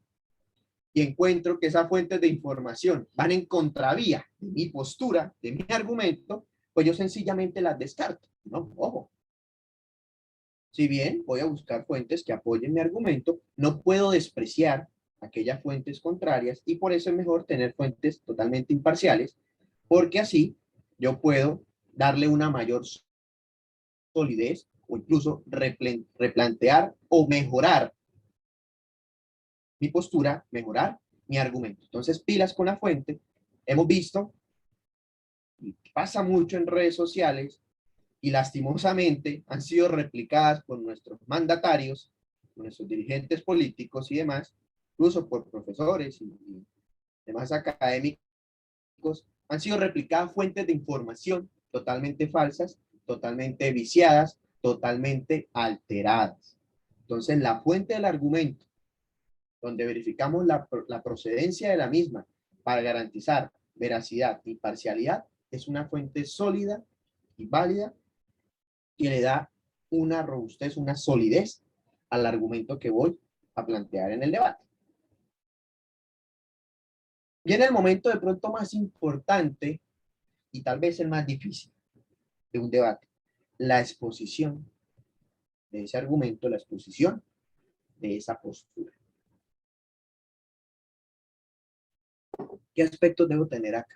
y encuentro que esas fuentes de información van en contravía de mi postura, de mi argumento, pues yo sencillamente las descarto. No, ojo. Si bien voy a buscar fuentes que apoyen mi argumento, no puedo despreciar aquellas fuentes contrarias y por eso es mejor tener fuentes totalmente imparciales, porque así yo puedo darle una mayor solidez o incluso replantear o mejorar mi postura, mejorar mi argumento. Entonces, pilas con la fuente. Hemos visto, y pasa mucho en redes sociales, y lastimosamente han sido replicadas por nuestros mandatarios, por nuestros dirigentes políticos y demás, incluso por profesores y demás académicos, han sido replicadas fuentes de información totalmente falsas, totalmente viciadas, totalmente alteradas. Entonces, la fuente del argumento, donde verificamos la procedencia de la misma para garantizar veracidad y parcialidad, es una fuente sólida y válida que le da una robustez, una solidez al argumento que voy a plantear en el debate. Viene el momento de pronto más importante y tal vez el más difícil de un debate, la exposición de ese argumento, la exposición de esa postura. ¿Qué aspectos debo tener acá?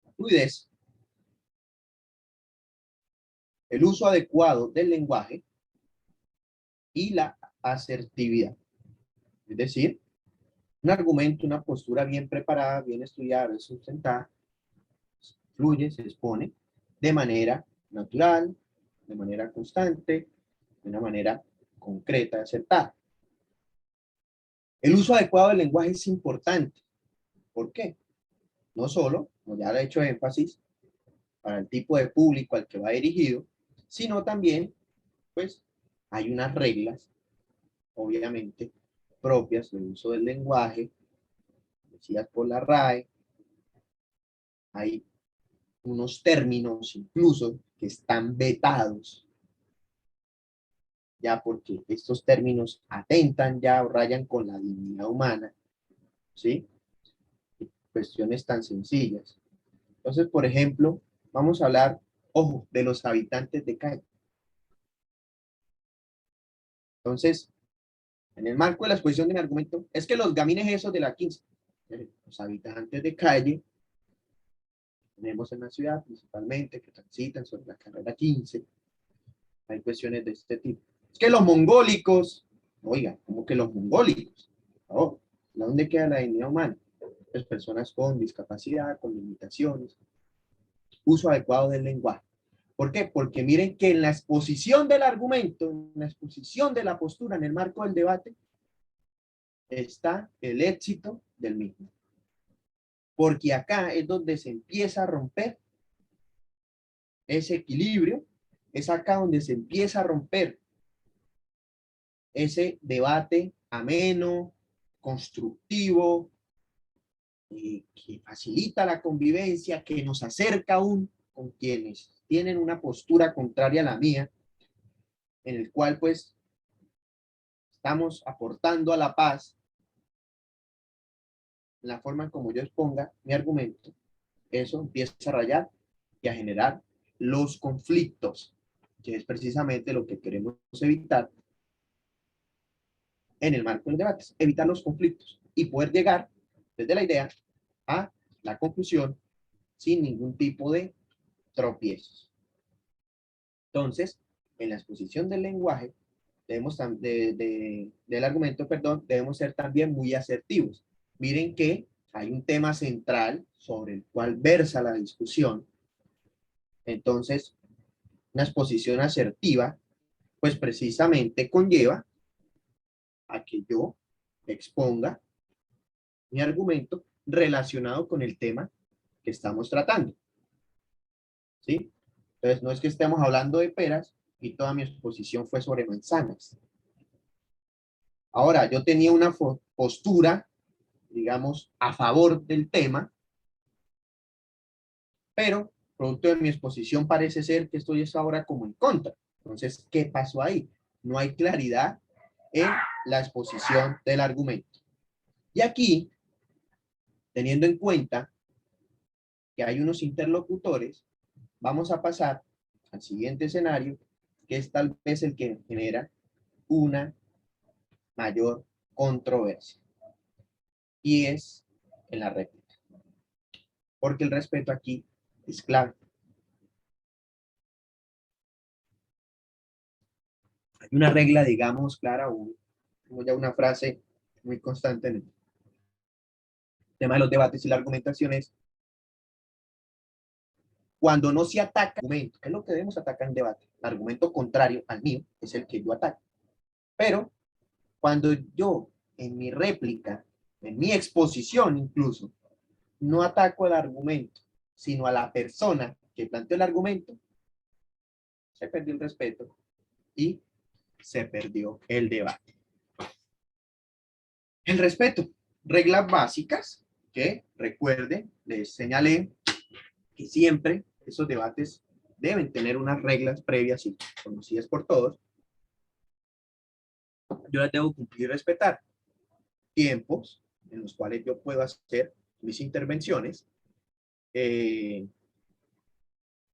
La fluidez, el uso adecuado del lenguaje y la asertividad. Es decir, un argumento, una postura bien preparada, bien estudiada, bien sustentada, fluye, se expone de manera natural, de manera constante, de una manera concreta, acertada. El uso adecuado del lenguaje es importante. ¿Por qué? No solo, como ya le he hecho énfasis, para el tipo de público al que va dirigido, sino también, pues, hay unas reglas, obviamente, propias del uso del lenguaje, decidas por la RAE, hay unos términos incluso que están vetados, ya porque estos términos atentan ya o rayan con la dignidad humana, ¿sí? Cuestiones tan sencillas. Entonces, por ejemplo, vamos a hablar, ojo, de los habitantes de calle. Entonces, en el marco de la exposición de mi argumento, es que los gamines esos de la 15, los habitantes de calle, tenemos en la ciudad principalmente, que transitan sobre la carrera 15, hay cuestiones de este tipo. Es que los mongólicos, oiga, ¿cómo que los mongólicos? Oh, ¿dónde queda la dignidad humana? Pues personas con discapacidad, con limitaciones, uso adecuado del lenguaje. ¿Por qué? Porque miren que en la exposición del argumento, en la exposición de la postura, en el marco del debate, está el éxito del mismo. Porque acá es donde se empieza a romper ese equilibrio, es acá donde se empieza a romper ese debate ameno, constructivo, que facilita la convivencia, que nos acerca aún con quienes tienen una postura contraria a la mía, en el cual pues estamos aportando a la paz, en la forma en como yo exponga mi argumento, eso empieza a rayar y a generar los conflictos, que es precisamente lo que queremos evitar en el marco de los debates, evitar los conflictos y poder llegar desde la idea a la conclusión sin ningún tipo de tropiezos. Entonces, en la exposición del lenguaje, debemos del argumento, perdón, debemos ser también muy asertivos. Miren que hay un tema central sobre el cual versa la discusión. Entonces, una exposición asertiva, pues precisamente conlleva a que yo exponga mi argumento relacionado con el tema que estamos tratando. ¿Sí? Entonces, no es que estemos hablando de peras y toda mi exposición fue sobre manzanas. Ahora, yo tenía una postura, digamos, a favor del tema, pero producto de mi exposición parece ser que estoy ahora como en contra. Entonces, ¿qué pasó ahí? No hay claridad en la exposición del argumento. Y aquí, teniendo en cuenta que hay unos interlocutores, vamos a pasar al siguiente escenario, que es tal vez el que genera una mayor controversia. Y es en la réplica. Porque el respeto aquí es clave. Hay una regla, digamos, clara, como ya una frase muy constante en el tema de los debates y la argumentación es cuando no se ataca el argumento, ¿qué es lo que debemos atacar en debate? El argumento contrario al mío es el que yo ataco. Pero cuando yo en mi réplica, en mi exposición incluso, no ataco el argumento, sino a la persona que planteó el argumento, se perdió el respeto y se perdió el debate. El respeto, reglas básicas que recuerden, les señalé que siempre esos debates deben tener unas reglas previas y conocidas por todos. Yo las debo cumplir y respetar. Tiempos en los cuales yo puedo hacer mis intervenciones,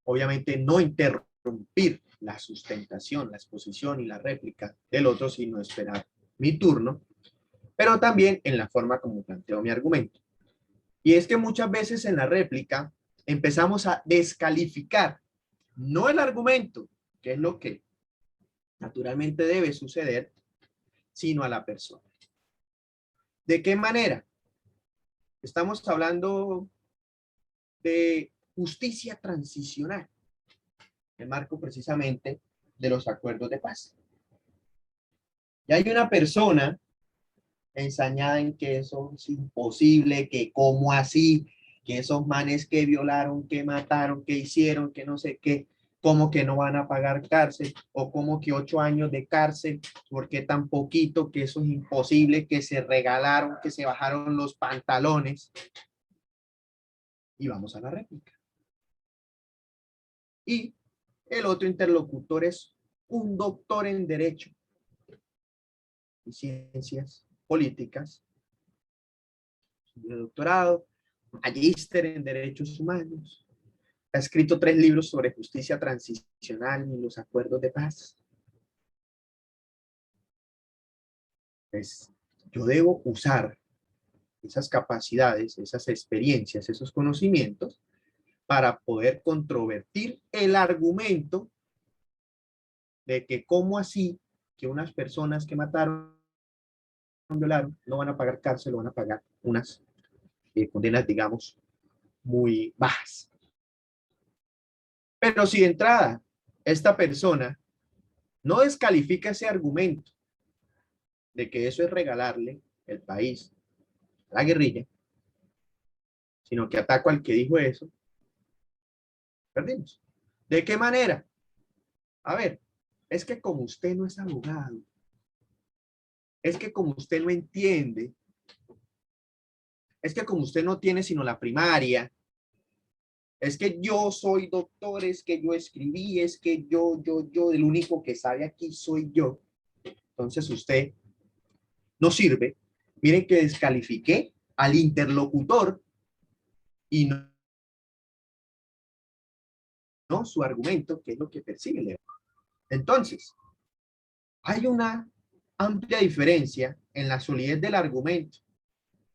obviamente no interrumpir la sustentación, la exposición y la réplica del otro, sino esperar mi turno, pero también en la forma como planteo mi argumento. Y es que muchas veces en la réplica empezamos a descalificar, no el argumento, que es lo que naturalmente debe suceder, sino a la persona. ¿De qué manera? Estamos hablando de justicia transicional, el marco precisamente de los acuerdos de paz. Y hay una persona ensañada en que eso es imposible, que cómo así, que esos manes que violaron, que mataron, que hicieron, que no sé qué, cómo que no van a pagar cárcel, o cómo que 8 años de cárcel, porque tan poquito, que eso es imposible, que se regalaron, que se bajaron los pantalones. Y vamos a la réplica. Y el otro interlocutor es un doctor en Derecho y Ciencias Políticas, de doctorado, magíster en Derechos Humanos, ha escrito 3 libros sobre justicia transicional y los acuerdos de paz. Pues yo debo usar esas capacidades, esas experiencias, esos conocimientos para poder controvertir el argumento de que cómo así que unas personas que mataron, violaron, no van a pagar cárcel, van a pagar unas condenas, digamos, muy bajas. Pero si de entrada esta persona no descalifica ese argumento de que eso es regalarle el país a la guerrilla, sino que ataco al que dijo eso, perdimos. ¿De qué manera? A ver, es que como usted no es abogado, es que como usted no entiende, es que como usted no tiene sino la primaria, es que yo soy doctor, es que yo escribí, es que yo, el único que sabe aquí soy yo. Entonces usted no sirve. Miren que descalifiqué al interlocutor y no su argumento, que es lo que persigue. Entonces, hay una amplia diferencia en la solidez del argumento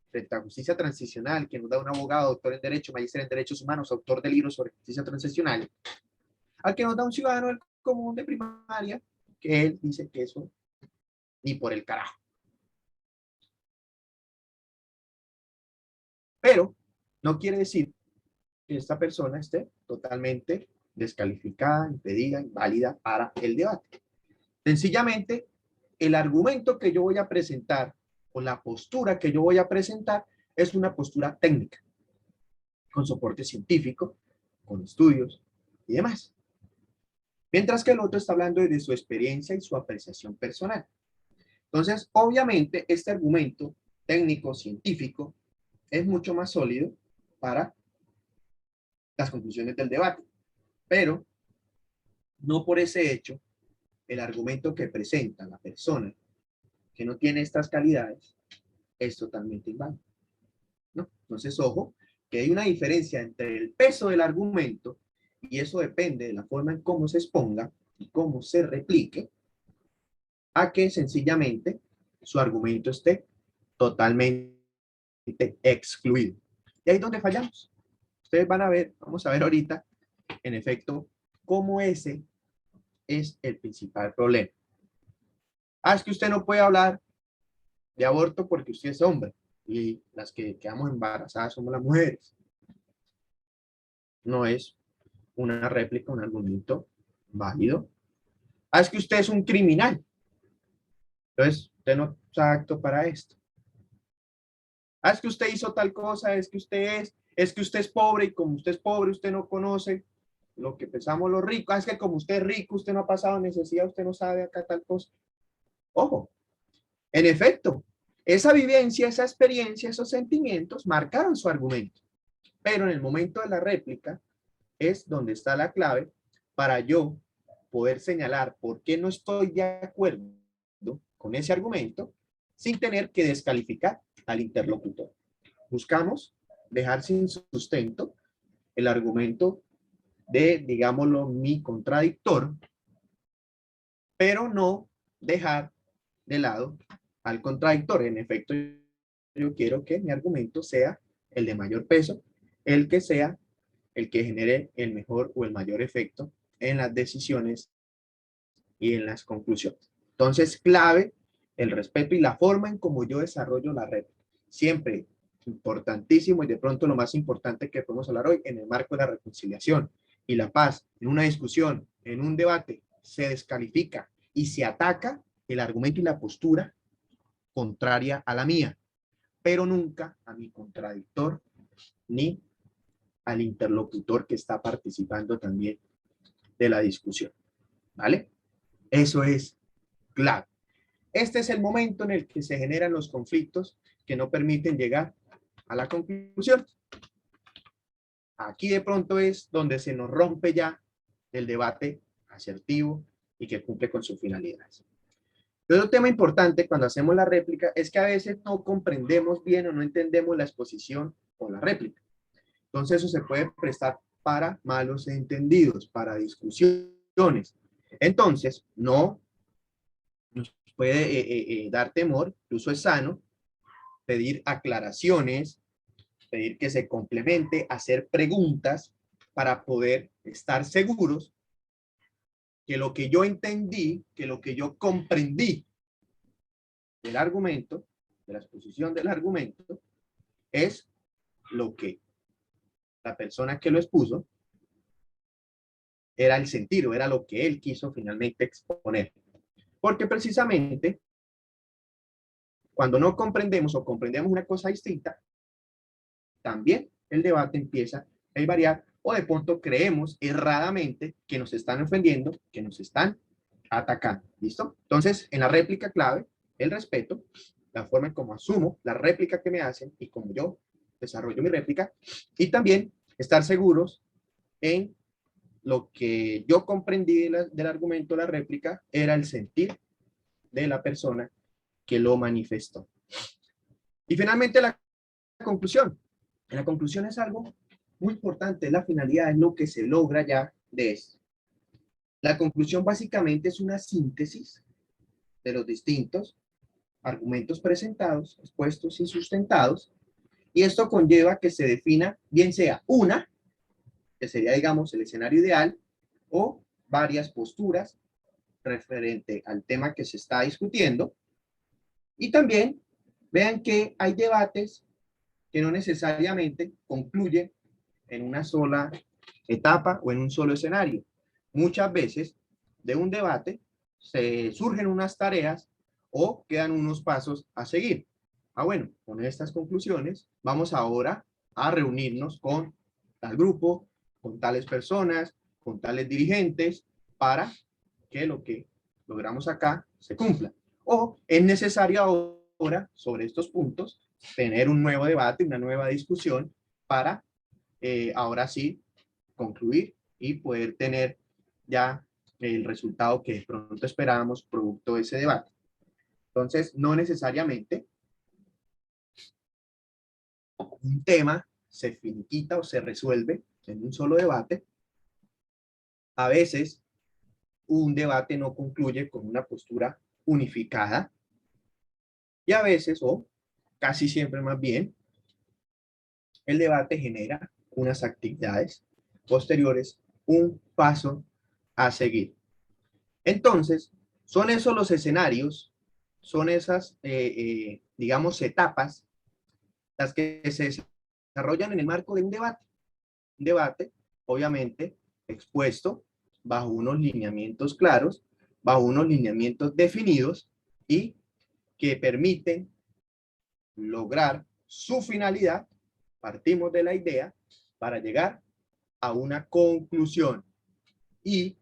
frente a justicia transicional, que nos da un abogado, doctor en Derecho, magíster en Derechos Humanos, autor de libros sobre justicia transicional, al que nos da un ciudadano del común de primaria, que él dice que eso ni por el carajo. Pero no quiere decir que esta persona esté totalmente descalificada, impedida, inválida para el debate. Sencillamente, el argumento que yo voy a presentar o la postura que yo voy a presentar es una postura técnica, con soporte científico, con estudios y demás. Mientras que el otro está hablando de su experiencia y su apreciación personal. Entonces, obviamente, este argumento técnico, científico, es mucho más sólido para las conclusiones del debate. Pero, no por ese hecho, el argumento que presenta la persona que no tiene estas calidades es totalmente inválido, ¿no? Entonces, ojo, que hay una diferencia entre el peso del argumento, y eso depende de la forma en cómo se exponga y cómo se replique, a que sencillamente su argumento esté totalmente excluido. Y ahí es donde fallamos. Ustedes van a ver, vamos a ver ahorita, en efecto, cómo ese es el principal problema. Ah, es que usted no puede hablar de aborto porque usted es hombre y las que quedamos embarazadas somos las mujeres. No es una réplica, un argumento válido. Ah, es que usted es un criminal. Entonces, usted no está apto para esto. Ah, es que usted hizo tal cosa, es que usted es pobre y como usted es pobre, usted no conoce lo que pensamos los ricos. Ah, es que como usted es rico, usted no ha pasado necesidad, usted no sabe acá tal cosa. Ojo, en efecto, esa vivencia, esa experiencia, esos sentimientos marcaron su argumento. Pero en el momento de la réplica es donde está la clave para yo poder señalar por qué no estoy de acuerdo con ese argumento sin tener que descalificar al interlocutor. Buscamos dejar sin sustento el argumento de, digámoslo, mi contradictor, pero no dejar de lado al contradictor. En efecto, yo quiero que mi argumento sea el de mayor peso, el que sea el que genere el mejor o el mayor efecto en las decisiones y en las conclusiones. Entonces, clave el respeto y la forma en cómo yo desarrollo la red. Siempre importantísimo y de pronto lo más importante que podemos hablar hoy en el marco de la reconciliación y la paz, en una discusión, en un debate, se descalifica y se ataca el argumento y la postura contraria a la mía, pero nunca a mi contradictor ni al interlocutor que está participando también de la discusión. ¿Vale? Eso es clave. Este es el momento en el que se generan los conflictos que no permiten llegar a la conclusión. Aquí de pronto es donde se nos rompe ya el debate asertivo y que cumple con sus finalidades. Otro tema importante cuando hacemos la réplica es que a veces no comprendemos bien o no entendemos la exposición o la réplica. Entonces eso se puede prestar para malos entendidos, para discusiones. Entonces, no nos puede dar temor, incluso es sano, pedir aclaraciones, pedir que se complemente, hacer preguntas para poder estar seguros que lo que yo entendí, que lo que yo comprendí del argumento, de la exposición del argumento, es lo que la persona que lo expuso era el sentido, era lo que él quiso finalmente exponer. Porque precisamente cuando no comprendemos o comprendemos una cosa distinta, también el debate empieza a variar o de pronto creemos erradamente que nos están ofendiendo, que nos están atacando. ¿Listo? Entonces, en la réplica clave, el respeto, la forma en cómo asumo la réplica que me hacen y cómo yo desarrollo mi réplica, y también estar seguros en lo que yo comprendí del argumento, la réplica, era el sentir de la persona que lo manifestó. Y finalmente la conclusión. La conclusión es algo muy importante, la finalidad es lo que se logra ya de esto. La conclusión básicamente es una síntesis de los distintos argumentos presentados, expuestos y sustentados, y esto conlleva que se defina bien sea una, que sería digamos el escenario ideal, o varias posturas referente al tema que se está discutiendo, y también vean que hay debates que no necesariamente concluyen en una sola etapa o en un solo escenario. Muchas veces de un debate se surgen unas tareas o quedan unos pasos a seguir. Bueno, con estas conclusiones vamos ahora a reunirnos con tal grupo, con tales personas, con tales dirigentes, para que lo que logramos acá se cumpla. O es necesario ahora, sobre estos puntos, tener un nuevo debate, una nueva discusión para ahora sí concluir y poder tener ya el resultado que de pronto esperábamos producto de ese debate. Entonces, no necesariamente un tema se finiquita o se resuelve en un solo debate. A veces, un debate no concluye con una postura unificada y a veces, o casi siempre más bien, el debate genera unas actividades posteriores, un paso a seguir. Entonces, son esos los escenarios, son esas, digamos, etapas, las que se desarrollan en el marco de un debate. Un debate, obviamente, expuesto bajo unos lineamientos claros, bajo unos lineamientos definidos y que permiten lograr su finalidad. Partimos de la idea para llegar a una conclusión. Y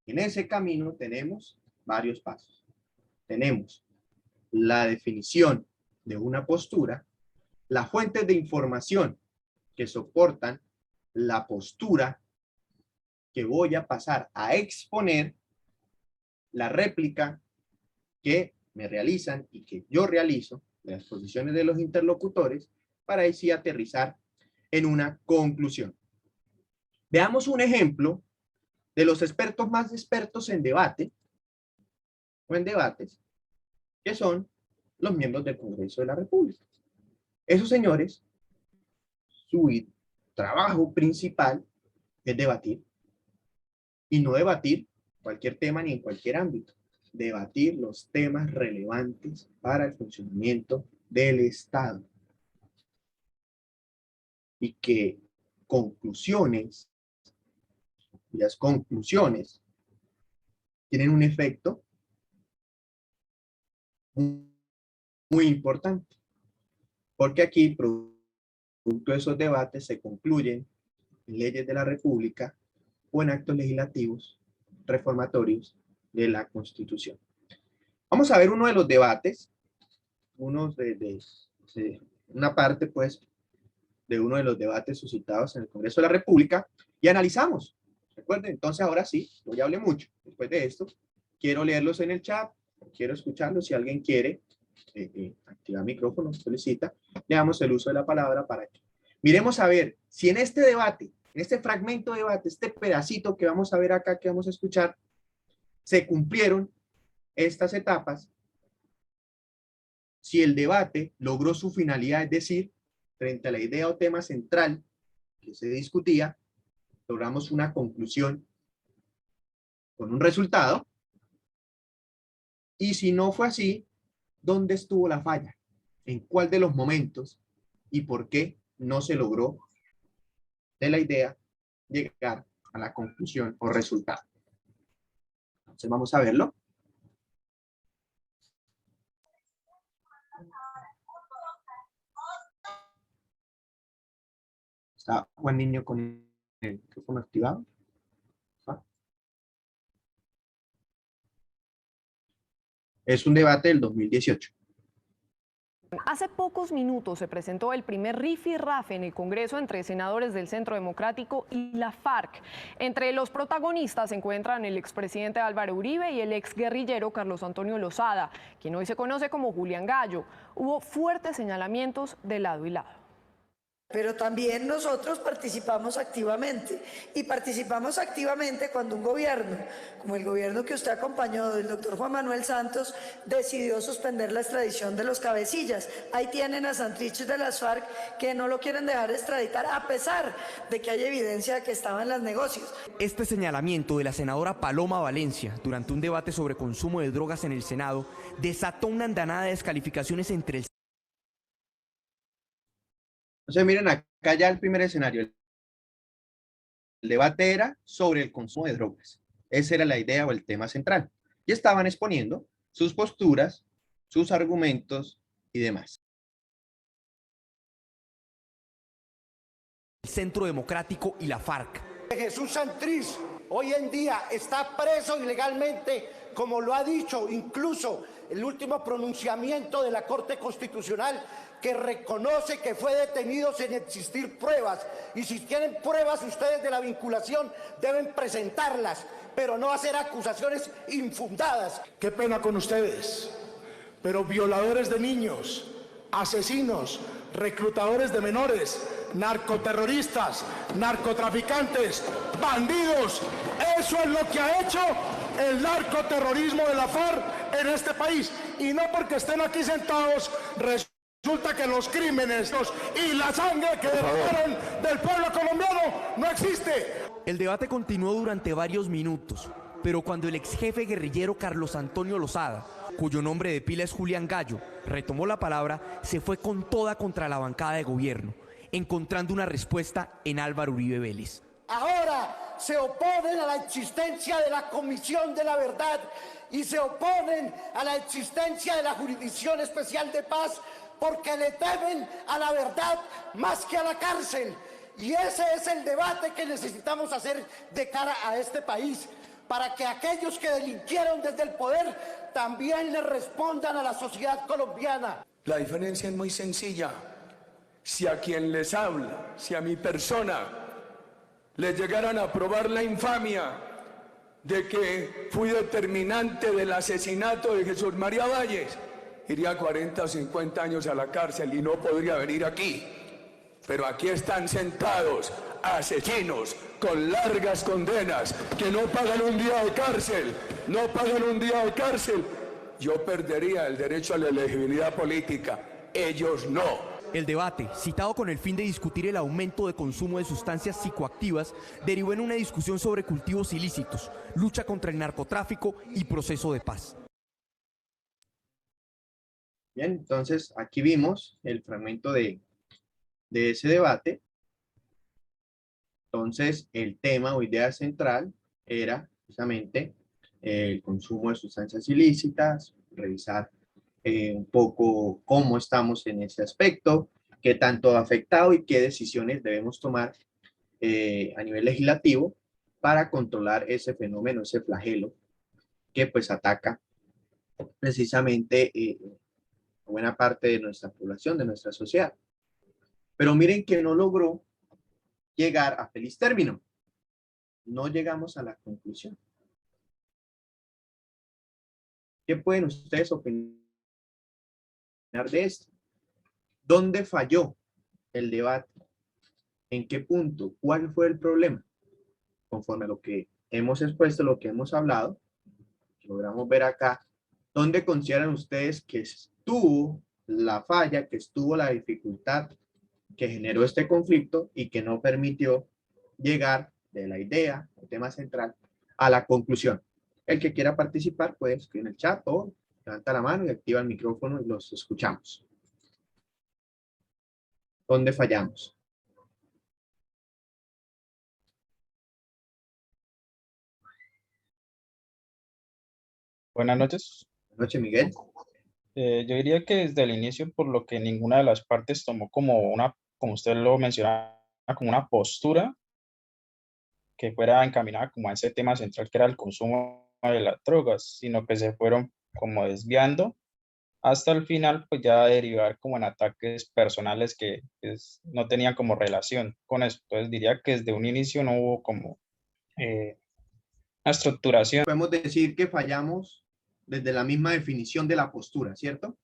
en ese camino tenemos varios pasos. Tenemos la definición de una postura, las fuentes de información que soportan la postura que voy a pasar a exponer, la réplica que me realizan y que yo realizo, de las posiciones de los interlocutores, para así aterrizar en una conclusión. Veamos un ejemplo de los expertos más expertos en debate o en debates, que son los miembros del Congreso de la República. Esos señores, su trabajo principal es debatir, y no debatir cualquier tema ni en cualquier ámbito, debatir los temas relevantes para el funcionamiento del Estado. Y que las conclusiones tienen un efecto muy importante, porque aquí, producto de esos debates, se concluyen en leyes de la República o en actos legislativos reformatorios de la Constitución. Vamos a ver uno de los debates, una parte, pues, de uno de los debates suscitados en el Congreso de la República, y analizamos. Recuerden, entonces ahora sí, yo ya hablé mucho. Después de esto, quiero leerlos en el chat, quiero escucharlos. Si alguien quiere activar micrófono, solicita, le damos el uso de la palabra para que miremos a ver si en este debate, en este fragmento de debate, este pedacito que vamos a ver acá, que vamos a escuchar, se cumplieron estas etapas, si el debate logró su finalidad, es decir, frente a la idea o tema central que se discutía, logramos una conclusión con un resultado, y si no fue así, ¿dónde estuvo la falla? ¿En cuál de los momentos y por qué no se logró de la idea llegar a la conclusión o resultado? Entonces vamos a verlo. ¿Está Juan Niño con el micrófono activado? ¿Ah? Es un debate del 2018. Hace pocos minutos se presentó el primer rifirrafe en el Congreso entre senadores del Centro Democrático y la FARC. Entre los protagonistas se encuentran el expresidente Álvaro Uribe y el exguerrillero Carlos Antonio Lozada, quien hoy se conoce como Julián Gallo. Hubo fuertes señalamientos de lado y lado. Pero también nosotros participamos activamente, y participamos activamente cuando un gobierno, como el gobierno que usted acompañó, del doctor Juan Manuel Santos, decidió suspender la extradición de los cabecillas. Ahí tienen a Santrich de las FARC, que no lo quieren dejar extraditar a pesar de que hay evidencia de que estaba en los negocios. Este señalamiento de la senadora Paloma Valencia durante un debate sobre consumo de drogas en el Senado desató una andanada de descalificaciones entre el... Entonces miren acá ya el primer escenario. El debate era sobre el consumo de drogas. Esa era la idea o el tema central. Y estaban exponiendo sus posturas, sus argumentos y demás. El Centro Democrático y la FARC. Jesús Santrich hoy en día está preso ilegalmente, como lo ha dicho incluso el último pronunciamiento de la Corte Constitucional, que reconoce que fue detenido sin existir pruebas. Y si tienen pruebas ustedes de la vinculación, deben presentarlas, pero no hacer acusaciones infundadas. Qué pena con ustedes, pero violadores de niños, asesinos, reclutadores de menores, narcoterroristas, narcotraficantes, bandidos, eso es lo que ha hecho el narcoterrorismo de la FARC en este país. Y no porque estén aquí sentados, resulta que los crímenes y la sangre que derramaron del pueblo colombiano no existe. El debate continuó durante varios minutos, pero cuando el ex jefe guerrillero Carlos Antonio Lozada, cuyo nombre de pila es Julián Gallo, retomó la palabra, se fue con toda contra la bancada de gobierno, encontrando una respuesta en Álvaro Uribe Vélez. Ahora se oponen a la existencia de la Comisión de la Verdad y se oponen a la existencia de la Jurisdicción Especial de Paz, porque le temen a la verdad más que a la cárcel. Y ese es el debate que necesitamos hacer de cara a este país, para que aquellos que delinquieron desde el poder también le respondan a la sociedad colombiana. La diferencia es muy sencilla. Si a quien les habla, si a mi persona, les llegaran a probar la infamia de que fui determinante del asesinato de Jesús María Valles, iría 40 o 50 años a la cárcel y no podría venir aquí. Pero aquí están sentados asesinos con largas condenas que no pagan un día de cárcel, no pagan un día de cárcel. Yo perdería el derecho a la elegibilidad política, ellos no. El debate, citado con el fin de discutir el aumento de consumo de sustancias psicoactivas, derivó en una discusión sobre cultivos ilícitos, lucha contra el narcotráfico y proceso de paz. Bien, entonces aquí vimos el fragmento de ese debate. Entonces, el tema o idea central era precisamente el consumo de sustancias ilícitas, revisar un poco cómo estamos en ese aspecto, qué tanto ha afectado y qué decisiones debemos tomar a nivel legislativo para controlar ese fenómeno, ese flagelo que pues ataca precisamente buena parte de nuestra población, de nuestra sociedad. Pero miren que no logró llegar a feliz término. No llegamos a la conclusión. ¿Qué pueden ustedes opinar de esto? ¿Dónde falló el debate? ¿En qué punto? ¿Cuál fue el problema? Conforme a lo que hemos expuesto, lo que hemos hablado, logramos ver acá, ¿dónde consideran ustedes que estuvo la falla, que estuvo la dificultad que generó este conflicto y que no permitió llegar de la idea, el tema central, a la conclusión? El que quiera participar puede escribir en el chat o levanta la mano y activa el micrófono y los escuchamos. ¿Dónde fallamos? Buenas noches. Buenas noches, Miguel. Yo diría que desde el inicio, por lo que ninguna de las partes tomó como como usted lo mencionaba, como una postura que fuera encaminada como a ese tema central que era el consumo de las drogas, sino que se fueron como desviando hasta el final, pues ya derivar como en ataques personales que pues, no tenían como relación con eso. Entonces diría que desde un inicio no hubo como una estructuración. Podemos decir que fallamos desde la misma definición de la postura, ¿cierto?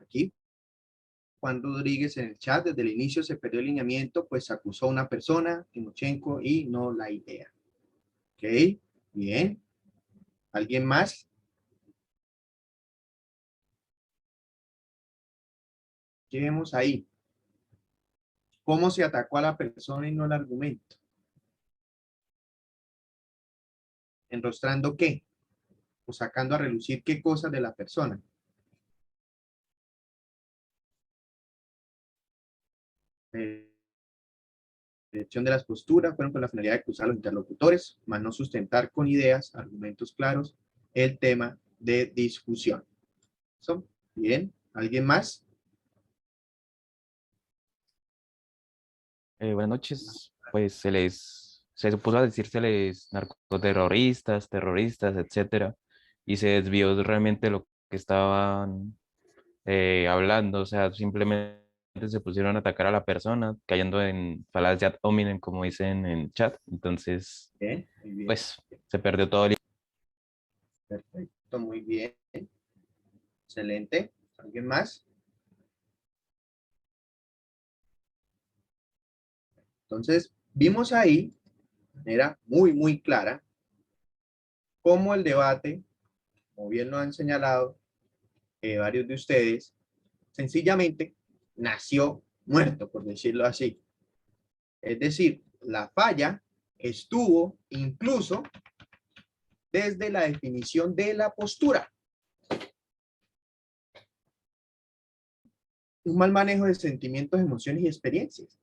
Aquí, Juan Rodríguez en el chat, desde el inicio se perdió el lineamiento, pues acusó a una persona, Timochenko, y no la idea. Ok, bien. ¿Alguien más? ¿Qué vemos ahí? ¿Cómo se atacó a la persona y no el argumento? ¿Enrostrando qué? ¿O sacando a relucir qué cosas de la persona? Dirección de las posturas fueron con la finalidad de acusar a los interlocutores, más no sustentar con ideas, argumentos claros, el tema de discusión. ¿So? Bien. ¿Alguien más? Buenas noches. Pues se supuso a decírseles narcoterroristas, terroristas, etcétera, y se desvió realmente lo que estaban hablando. O sea, simplemente se pusieron a atacar a la persona, cayendo en falacias ad hominem, como dicen en el chat. Entonces, Bien, muy bien. pues se perdió todo el... Perfecto, muy bien. Excelente. ¿Alguien más? Entonces, vimos ahí, de manera muy clara, cómo el debate, como bien lo han señalado varios de ustedes, sencillamente nació muerto, por decirlo así. Es decir, la falla estuvo incluso desde la definición de la postura. Un mal manejo de sentimientos, emociones y experiencias.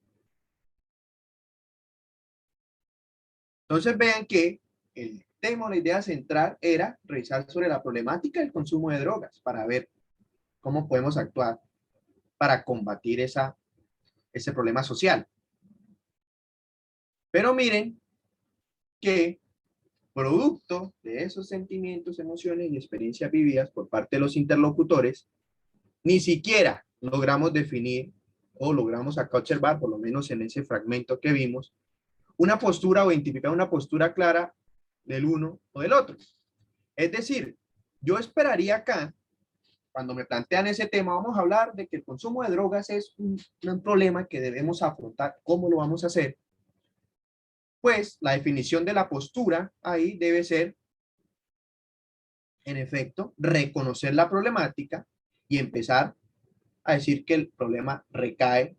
Entonces vean que el tema o la idea central era revisar sobre la problemática del consumo de drogas para ver cómo podemos actuar para combatir ese problema social. Pero miren que producto de esos sentimientos, emociones y experiencias vividas por parte de los interlocutores, ni siquiera logramos definir o logramos acá observar, por lo menos en ese fragmento que vimos, una postura o identificar una postura clara del uno o del otro. Es decir, yo esperaría acá cuando me plantean ese tema, vamos a hablar de que el consumo de drogas es un problema que debemos afrontar. ¿Cómo lo vamos a hacer? Pues la definición de la postura ahí debe ser, en efecto, reconocer la problemática y empezar a decir que el problema recae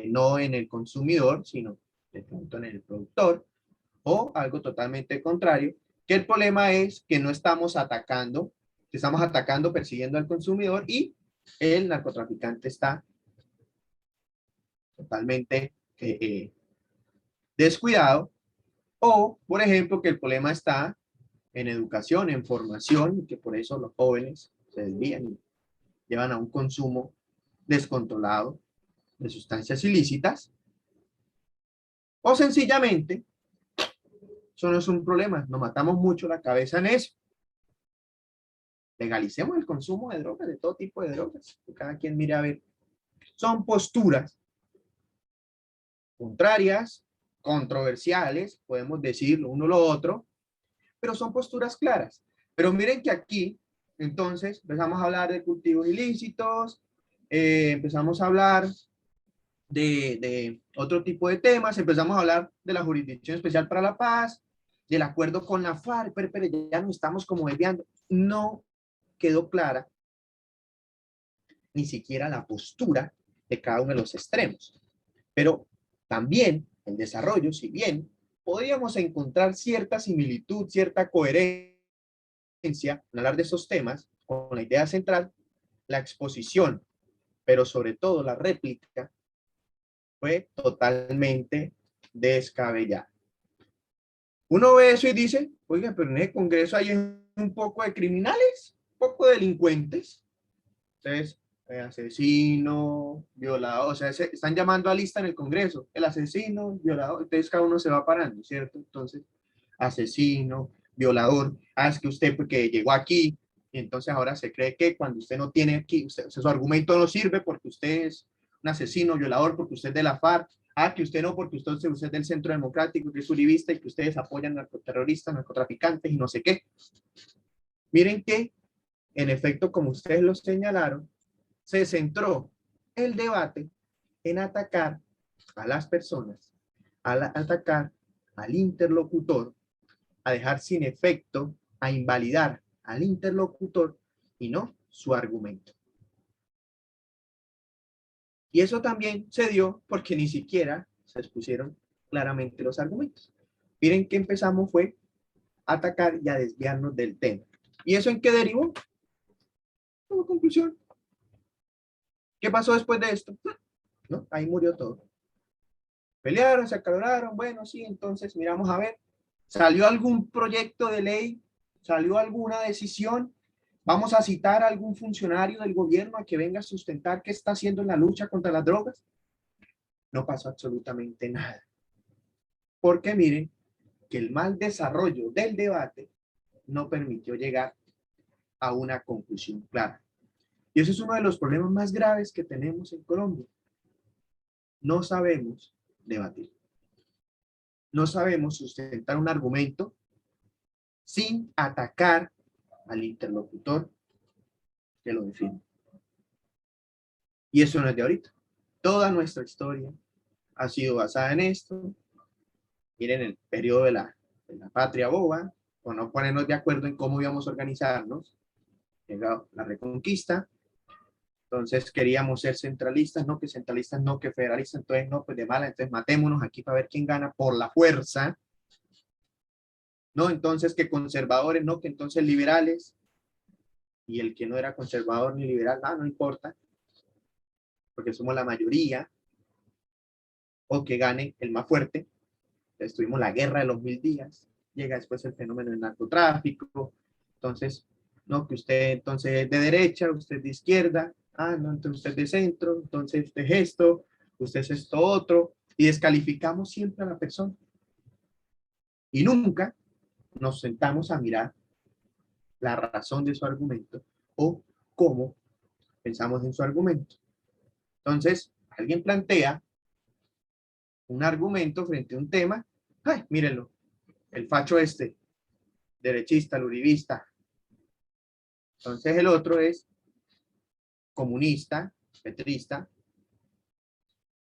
no en el consumidor, sino de pronto en el productor, o algo totalmente contrario, que el problema es que no estamos atacando, que estamos atacando, persiguiendo al consumidor y el narcotraficante está totalmente descuidado, o, por ejemplo, que el problema está en educación, en formación, y que por eso los jóvenes se desvían y llevan a un consumo descontrolado de sustancias ilícitas, o sencillamente, eso no es un problema, nos matamos mucho la cabeza en eso. Legalicemos el consumo de drogas, de todo tipo de drogas, que cada quien mire a ver. Son posturas contrarias, controversiales, podemos decir lo uno o lo otro, pero son posturas claras. Pero miren que aquí, entonces, empezamos a hablar de cultivos ilícitos, empezamos a hablar de otro tipo de temas, empezamos a hablar de la Jurisdicción Especial para la Paz, del acuerdo con la FARC, pero ya nos estamos como desviando. No quedó clara ni siquiera la postura de cada uno de los extremos. Pero también el desarrollo, si bien podríamos encontrar cierta similitud, cierta coherencia en hablar de esos temas, con la idea central, la exposición, pero sobre todo la réplica, fue totalmente descabellada. Uno ve eso y dice, oiga, pero en el Congreso hay un poco de criminales, un poco de delincuentes. Entonces, asesino, violador, o sea, están llamando a lista en el Congreso, el asesino, violador, entonces cada uno se va parando, ¿cierto? Entonces, asesino, violador, es que usted porque llegó aquí, y entonces ahora se cree que cuando usted no tiene aquí, su argumento no sirve porque usted es un asesino, violador, porque usted es de la FARC, que usted no, porque usted es del Centro Democrático, que es uribista y que ustedes apoyan narcoterroristas, narcotraficantes y no sé qué. Miren que, en efecto, como ustedes lo señalaron, se centró el debate en atacar a las personas, atacar al interlocutor, a dejar sin efecto, a invalidar al interlocutor y no su argumento. Y eso también se dio porque ni siquiera se expusieron claramente los argumentos. Miren que empezamos fue a atacar y a desviarnos del tema. ¿Y eso en qué derivó? Como conclusión. ¿Qué pasó después de esto? ¿No? Ahí murió todo. Pelearon, se acaloraron, bueno, sí, entonces miramos a ver, ¿salió algún proyecto de ley? ¿Salió alguna decisión? ¿Vamos a citar a algún funcionario del gobierno a que venga a sustentar qué está haciendo en la lucha contra las drogas? No pasó absolutamente nada. Porque miren que el mal desarrollo del debate no permitió llegar a una conclusión clara. Y ese es uno de los problemas más graves que tenemos en Colombia. No sabemos debatir. No sabemos sustentar un argumento sin atacar al interlocutor que lo define. Y eso no es de ahorita. Toda nuestra historia ha sido basada en esto. Miren el periodo de la patria boba, o no ponernos de acuerdo en cómo íbamos a organizarnos. Llegado la reconquista. Entonces queríamos ser centralistas, no que centralistas, no que federalistas, entonces no, pues de mala, entonces matémonos aquí para ver quién gana por la fuerza. No, entonces que conservadores, no, que entonces liberales. Y el que no era conservador ni liberal, no importa, porque somos la mayoría. O que gane el más fuerte. Entonces tuvimos la guerra de los 1000 días. Llega después el fenómeno del narcotráfico. Entonces, no, que usted entonces es de derecha, usted es de izquierda. No, entonces usted es de centro, entonces usted es esto, usted es esto otro. Y descalificamos siempre a la persona. Y nunca nos sentamos a mirar la razón de su argumento o cómo pensamos en su argumento. Entonces, alguien plantea un argumento frente a un tema, mírenlo, el facho este, derechista, el uribista, Entonces el otro es comunista, petrista.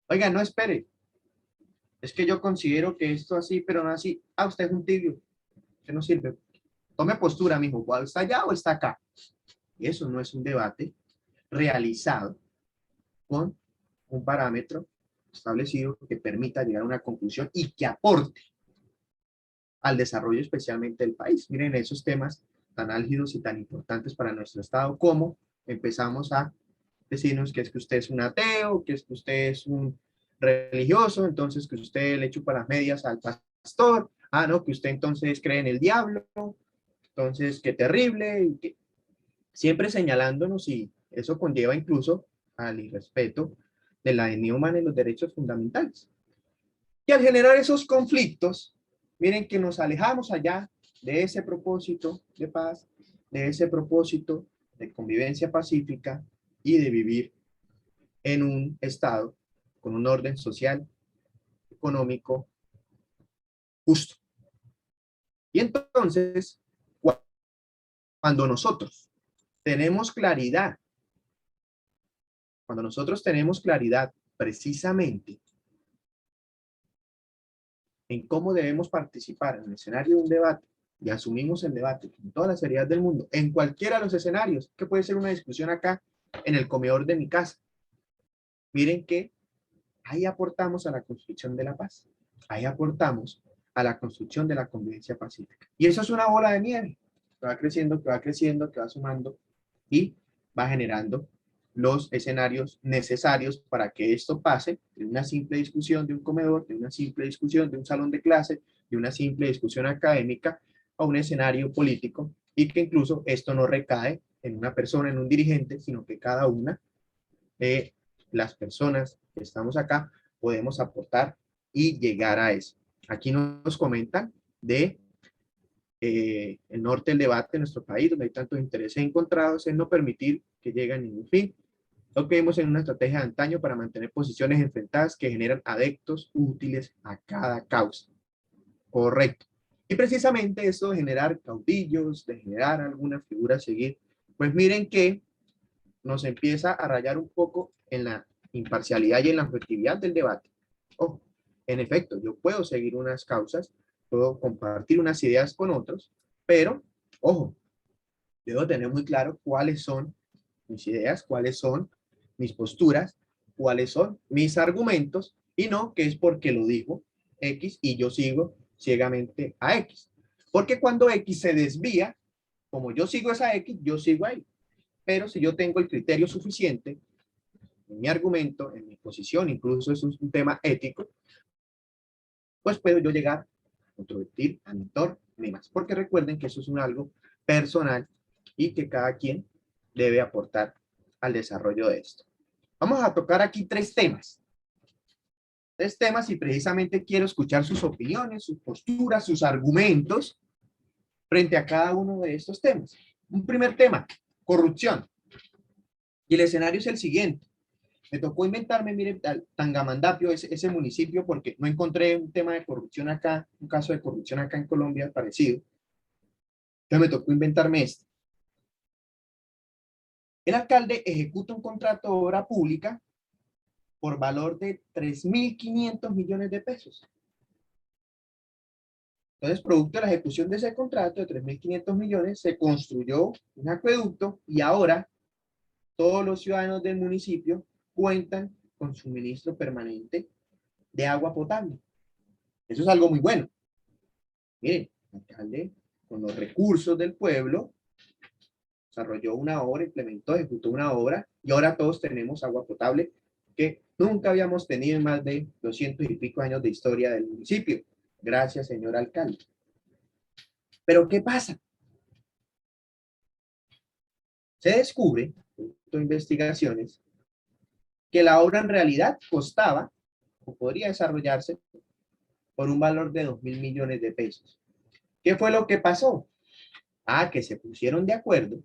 Oiga, no espere. Es que yo considero que esto así, pero no así. Ah, usted es un tibio. Usted no sirve. Tome postura, mijo. ¿Cuál está allá o está acá? Y eso no es un debate realizado con un parámetro establecido que permita llegar a una conclusión y que aporte al desarrollo especialmente del país. Miren esos temas tan álgidos y tan importantes para nuestro Estado, como empezamos a decirnos que es que usted es un ateo, que es que usted es un religioso, entonces que usted le chupa las medias al pastor, ah, no, que usted entonces cree en el diablo, entonces qué terrible, y que siempre señalándonos, y eso conlleva incluso al irrespeto de la dignidad humana y los derechos fundamentales. Y al generar esos conflictos, miren que nos alejamos allá de ese propósito de paz, de ese propósito de convivencia pacífica y de vivir en un estado con un orden social, económico, justo. Y entonces, cuando nosotros tenemos claridad, precisamente en cómo debemos participar en el escenario de un debate, y asumimos el debate con toda la seriedad del mundo, en cualquiera de los escenarios, que puede ser una discusión acá en el comedor de mi casa. Miren que ahí aportamos a la construcción de la paz, ahí aportamos a la construcción de la convivencia pacífica. Y eso es una bola de nieve, que va creciendo, que va creciendo, que va sumando y va generando los escenarios necesarios para que esto pase de una simple discusión de un comedor, de una simple discusión de un salón de clase, de una simple discusión académica, a un escenario político, y que incluso esto no recae en una persona, en un dirigente, sino que cada una de las personas que estamos acá podemos aportar y llegar a eso. Aquí nos comentan de el norte del debate en nuestro país, donde hay tantos intereses encontrados, en no permitir que llegue a ningún fin. Lo que vemos en una estrategia de antaño para mantener posiciones enfrentadas que generan adeptos útiles a cada causa. Correcto. Y precisamente eso de generar caudillos, de generar alguna figura a seguir, pues miren que nos empieza a rayar un poco en la imparcialidad y en la objetividad del debate. Ojo, en efecto, yo puedo seguir unas causas, puedo compartir unas ideas con otros, pero, ojo, debo tener muy claro cuáles son mis ideas, cuáles son mis posturas, cuáles son mis argumentos, y no que es porque lo dijo X y yo sigo ciegamente a X. Porque cuando X se desvía, como yo sigo esa X, yo sigo ahí. Pero si yo tengo el criterio suficiente en mi argumento, en mi posición, incluso es un tema ético, pues puedo yo llegar a controvertir a mi entorno y más. Porque recuerden que eso es un algo personal y que cada quien debe aportar al desarrollo de esto. Vamos a tocar aquí tres temas. Tres temas, y precisamente quiero escuchar sus opiniones, sus posturas, sus argumentos frente a cada uno de estos temas. Un primer tema, corrupción. Y el escenario es el siguiente. Me tocó inventarme, miren, Tangamandapio, ese municipio, porque no encontré un tema de corrupción acá, un caso de corrupción acá en Colombia parecido. Entonces me tocó inventarme este. El alcalde ejecuta un contrato de obra pública por valor de 3.500 millones de pesos. Entonces, producto de la ejecución de ese contrato de 3.500 millones, se construyó un acueducto y ahora todos los ciudadanos del municipio cuentan con suministro permanente de agua potable. Eso es algo muy bueno. Miren, el alcalde, con los recursos del pueblo, desarrolló una obra, implementó, ejecutó una obra, y ahora todos tenemos agua potable que nunca habíamos tenido en más de 200 y pico años de historia del municipio. Gracias, señor alcalde. Pero ¿qué pasa? Se descubre, en investigaciones, que la obra en realidad costaba, o podría desarrollarse, por un valor de 2.000 millones de pesos. ¿Qué fue lo que pasó? Ah, que se pusieron de acuerdo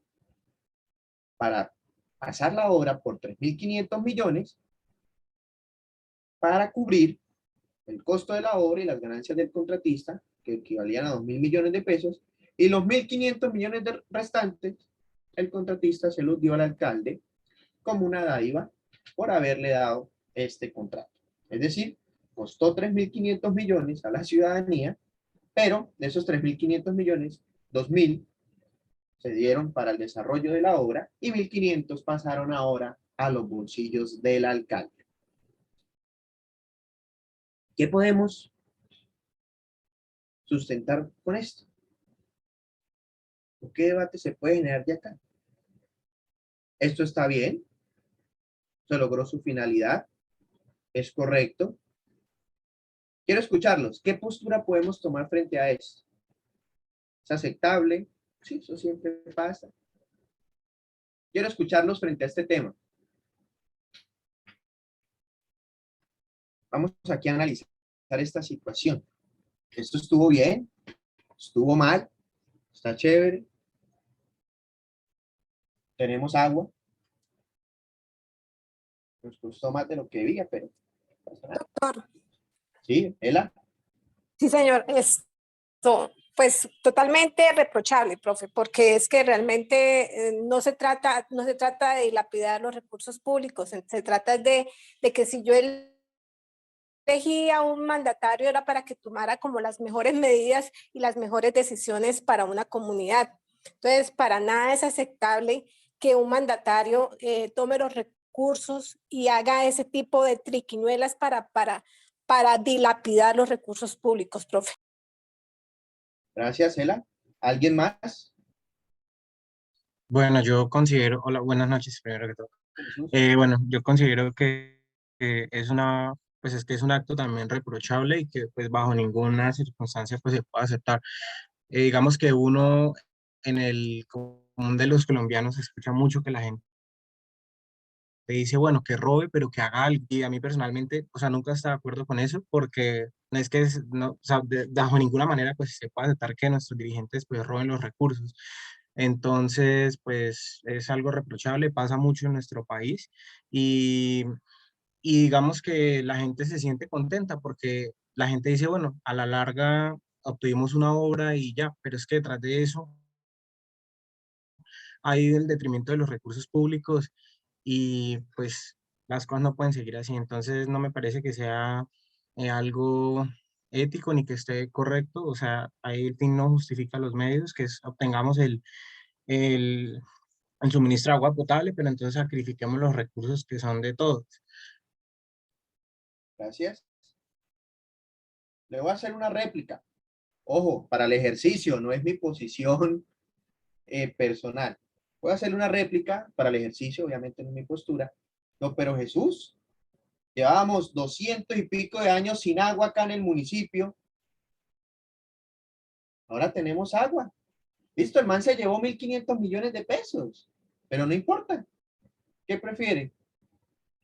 para pasar la obra por 3.500 millones para cubrir el costo de la obra y las ganancias del contratista, que equivalían a 2.000 millones de pesos, y los 1.500 millones de restantes el contratista se los dio al alcalde como una dádiva por haberle dado este contrato. Es decir, costó 3.500 millones a la ciudadanía, pero de esos 3.500 millones, 2.000 se dieron para el desarrollo de la obra y 1.500 pasaron ahora a los bolsillos del alcalde. ¿Qué podemos sustentar con esto? ¿Qué debate se puede generar de acá? ¿Esto está bien? ¿Se logró su finalidad? ¿Es correcto? Quiero escucharlos. ¿Qué postura podemos tomar frente a esto? ¿Es aceptable? Sí, eso siempre pasa. Quiero escucharlos frente a este tema. Vamos aquí a analizar esta situación. ¿Esto estuvo bien? ¿Estuvo mal? ¿Está chévere? ¿Tenemos agua? Nos costó más de lo que debía, pero no pasa nada. Doctor, ¿Sí, Ela? sí señor, esto pues totalmente reprochable, profe, porque es que realmente no se trata de dilapidar los recursos públicos, se trata de que si yo elegí a un mandatario era para que tomara como las mejores medidas y las mejores decisiones para una comunidad. Entonces, para nada es aceptable que un mandatario tome los recursos y haga ese tipo de triquiñuelas para dilapidar los recursos públicos, profe. Gracias, Ela. ¿Alguien más? Bueno, yo considero, hola, buenas noches, primero que todo. Jesús. Bueno, yo considero que es una, pues es que es un acto también reprochable y que pues bajo ninguna circunstancia pues se puede aceptar. Digamos que uno en el común de los colombianos escucha mucho que la gente dice, bueno, que robe, pero que haga algo. Y a mí personalmente, o sea, nunca estoy de acuerdo con eso porque no es que, no, o sea, bajo ninguna manera pues se puede aceptar que nuestros dirigentes pues roben los recursos. Entonces, pues es algo reprochable, pasa mucho en nuestro país y, y digamos que la gente se siente contenta porque la gente dice, bueno, a la larga obtuvimos una obra y ya, pero es que detrás de eso hay el detrimento de los recursos públicos y pues las cosas no pueden seguir así. Entonces no me parece que sea algo ético ni que esté correcto. O sea, ahí el fin no justifica los medios, que obtengamos el, el suministro de agua potable, pero entonces sacrifiquemos los recursos que son de todos. Gracias. Le voy a hacer una réplica. Ojo, para el ejercicio, no es mi posición personal. Voy a hacer una réplica para el ejercicio, obviamente no es mi postura. No, pero Jesús, llevábamos 200 y pico de años sin agua acá en el municipio. Ahora tenemos agua. Listo, el man se llevó 1.500 millones de pesos, pero no importa. ¿Qué prefiere?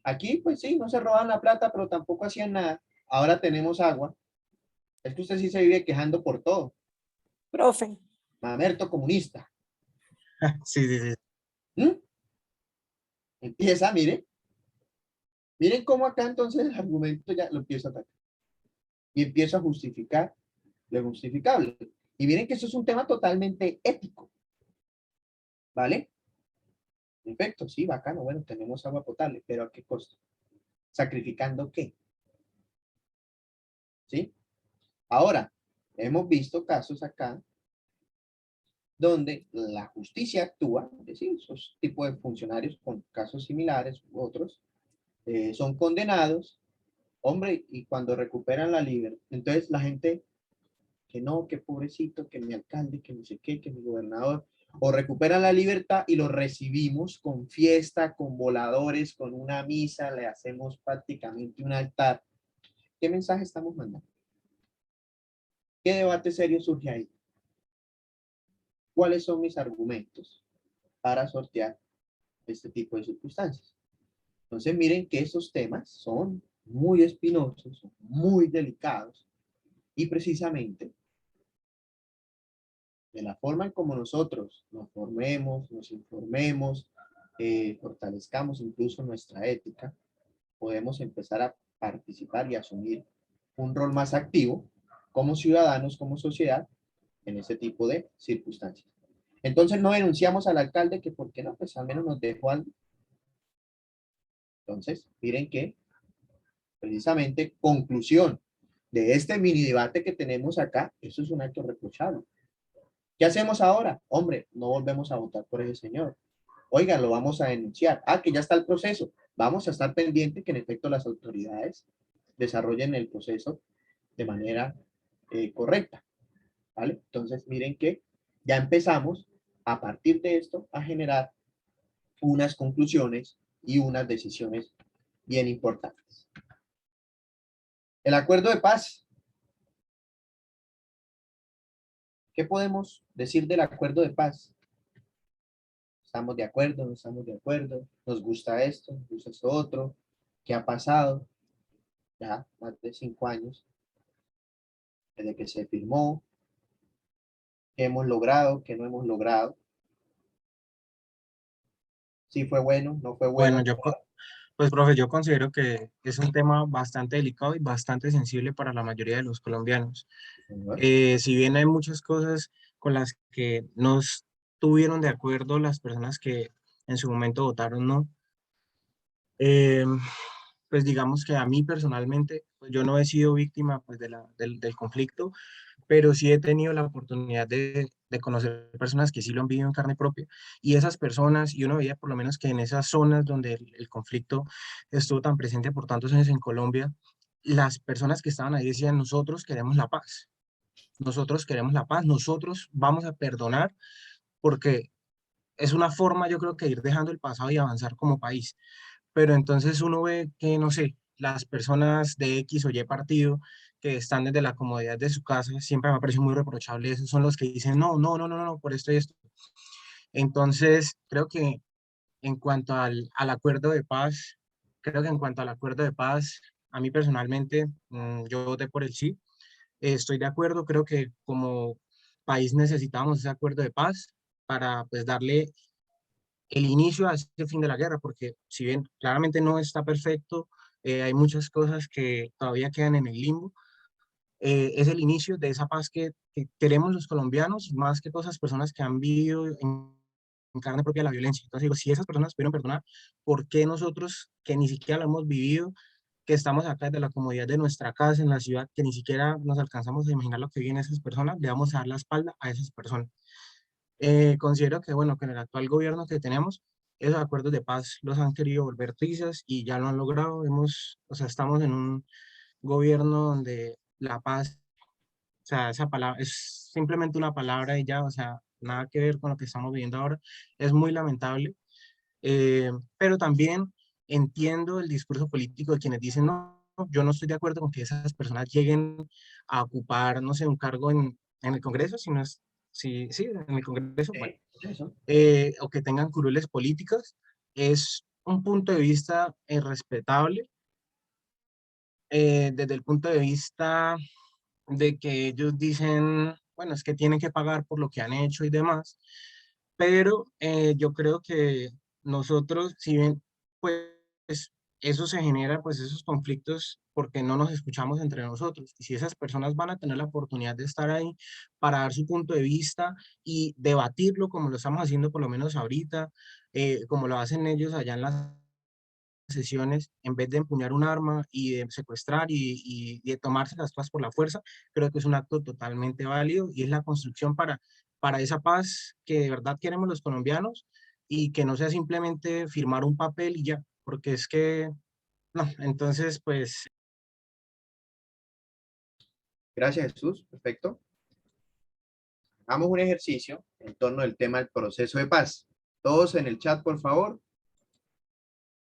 Aquí, pues sí, no se roban la plata, pero tampoco hacían nada. Ahora tenemos agua. Es que usted sí se vive quejando por todo. Profe. Mamerto comunista. Sí, sí, sí. ¿Mm? Empieza, mire. Miren cómo acá entonces el argumento ya lo empiezo a atacar. Y empiezo a justificar lo justificable. Y miren que eso es un tema totalmente ético. ¿Vale? Perfecto, sí, bacano. Bueno, tenemos agua potable, pero ¿a qué costo? ¿Sacrificando qué? ¿Sí? Ahora, hemos visto casos acá donde la justicia actúa, es decir, esos tipos de funcionarios con casos similares u otros, son condenados, hombre, y cuando recuperan la libertad, entonces la gente, que no, que pobrecito, que mi alcalde, que no sé qué, que mi gobernador, o recuperan la libertad y lo recibimos con fiesta, con voladores, con una misa, le hacemos prácticamente un altar. ¿Qué mensaje estamos mandando? ¿Qué debate serio surge ahí? ¿Cuáles son mis argumentos para sortear este tipo de circunstancias? Entonces miren que esos temas son muy espinosos, muy delicados y precisamente de la forma en como nosotros nos formemos, nos informemos, fortalezcamos incluso nuestra ética, podemos empezar a participar y asumir un rol más activo como ciudadanos, como sociedad, en ese tipo de circunstancias. Entonces no denunciamos al alcalde que por qué no, pues al menos nos dejó algo. Entonces, miren que precisamente conclusión de este mini debate que tenemos acá, eso es un acto reprochable. ¿Qué hacemos ahora? Hombre, no volvemos a votar por ese señor. Oiga, lo vamos a denunciar. Ah, que ya está el proceso. Vamos a estar pendientes que en efecto las autoridades desarrollen el proceso de manera correcta. ¿Vale? Entonces, miren que ya empezamos a partir de esto a generar unas conclusiones y unas decisiones bien importantes. El acuerdo de paz. ¿Qué podemos decir del acuerdo de paz? ¿Estamos de acuerdo? ¿No estamos de acuerdo? ¿Nos gusta esto? ¿Nos gusta esto otro? ¿Qué ha pasado? Ya más de 5 años desde que se firmó. ¿Qué hemos logrado? ¿Qué no hemos logrado? ¿Sí fue bueno? ¿No fue Bueno, bueno? pues profe, yo considero que es un tema bastante delicado y bastante sensible para la mayoría de los colombianos. Señor. Si bien hay muchas cosas con las que no estuvieron de acuerdo las personas que en su momento votaron no, eh, pues digamos que a mí personalmente, pues yo no he sido víctima pues del conflicto, pero sí he tenido la oportunidad de conocer personas que sí lo han vivido en carne propia. Y esas personas, y uno veía por lo menos que en esas zonas donde el conflicto estuvo tan presente por tantos años en Colombia, las personas que estaban ahí decían, nosotros queremos la paz, nosotros queremos la paz, nosotros vamos a perdonar, porque es una forma, yo creo, que ir dejando el pasado y avanzar como país. Pero entonces uno ve que, no sé, las personas de X o Y partido que están desde la comodidad de su casa, siempre me ha parecido muy reprochable, esos son los que dicen, no, no, no, no, no, por esto y esto. Entonces, creo que en cuanto al acuerdo de paz, creo que en cuanto al acuerdo de paz, a mí personalmente, yo voté por el sí. Estoy de acuerdo, creo que como país necesitamos ese acuerdo de paz para pues darle el inicio a ese fin de la guerra, porque si bien claramente no está perfecto, hay muchas cosas que todavía quedan en el limbo, es el inicio de esa paz que queremos los colombianos, más que todas esas personas que han vivido en carne propia la violencia. Entonces digo, si esas personas pudieron perdonar, ¿por qué nosotros que ni siquiera lo hemos vivido, que estamos acá desde la comodidad de nuestra casa, en la ciudad, que ni siquiera nos alcanzamos a imaginar lo que viven esas personas, le vamos a dar la espalda a esas personas? Considero que, bueno, que en el actual gobierno que tenemos, esos acuerdos de paz los han querido volver trizas y ya lo han logrado. O sea, estamos en un gobierno donde la paz, o sea, esa palabra es simplemente una palabra y ya, o sea, nada que ver con lo que estamos viviendo ahora. Es muy lamentable, pero también entiendo el discurso político de quienes dicen, no, yo no estoy de acuerdo con que esas personas lleguen a ocupar, no sé, un cargo en el Congreso, sino es, sí, sí, en el Congreso, bueno, Eso. o que tengan curules políticas. Es un punto de vista respetable, desde el punto de vista de que ellos dicen, bueno, es que tienen que pagar por lo que han hecho y demás, pero yo creo que nosotros, si bien, pues eso se genera, pues esos conflictos porque no nos escuchamos entre nosotros. Y si esas personas van a tener la oportunidad de estar ahí para dar su punto de vista y debatirlo como lo estamos haciendo por lo menos ahorita, como lo hacen ellos allá en las sesiones, en vez de empuñar un arma y de secuestrar y de tomarse las cosas por la fuerza, creo que es un acto totalmente válido y es la construcción para esa paz que de verdad queremos los colombianos y que no sea simplemente firmar un papel y ya, porque es que, no, entonces pues Gracias, Jesús. Perfecto. Hagamos un ejercicio en torno al tema del proceso de paz. Todos en el chat, por favor.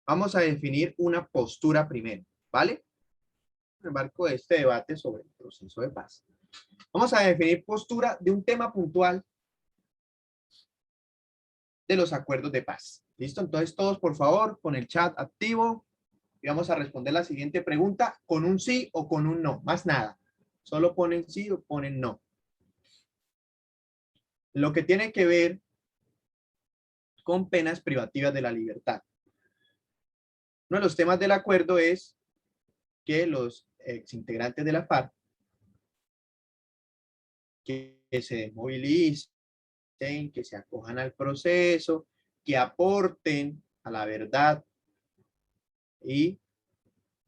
Vamos a definir una postura primero, ¿vale? En el marco de este debate sobre el proceso de paz. Vamos a definir postura de un tema puntual de los acuerdos de paz. ¿Listo? Entonces todos, por favor, con el chat activo y vamos a responder la siguiente pregunta con un sí o con un no, más nada. Solo ponen sí o ponen no. Lo que tiene que ver con penas privativas de la libertad. Uno de los temas del acuerdo es que los exintegrantes de la FARC que se movilicen, argumenten, que se acojan al proceso, que aporten a la verdad y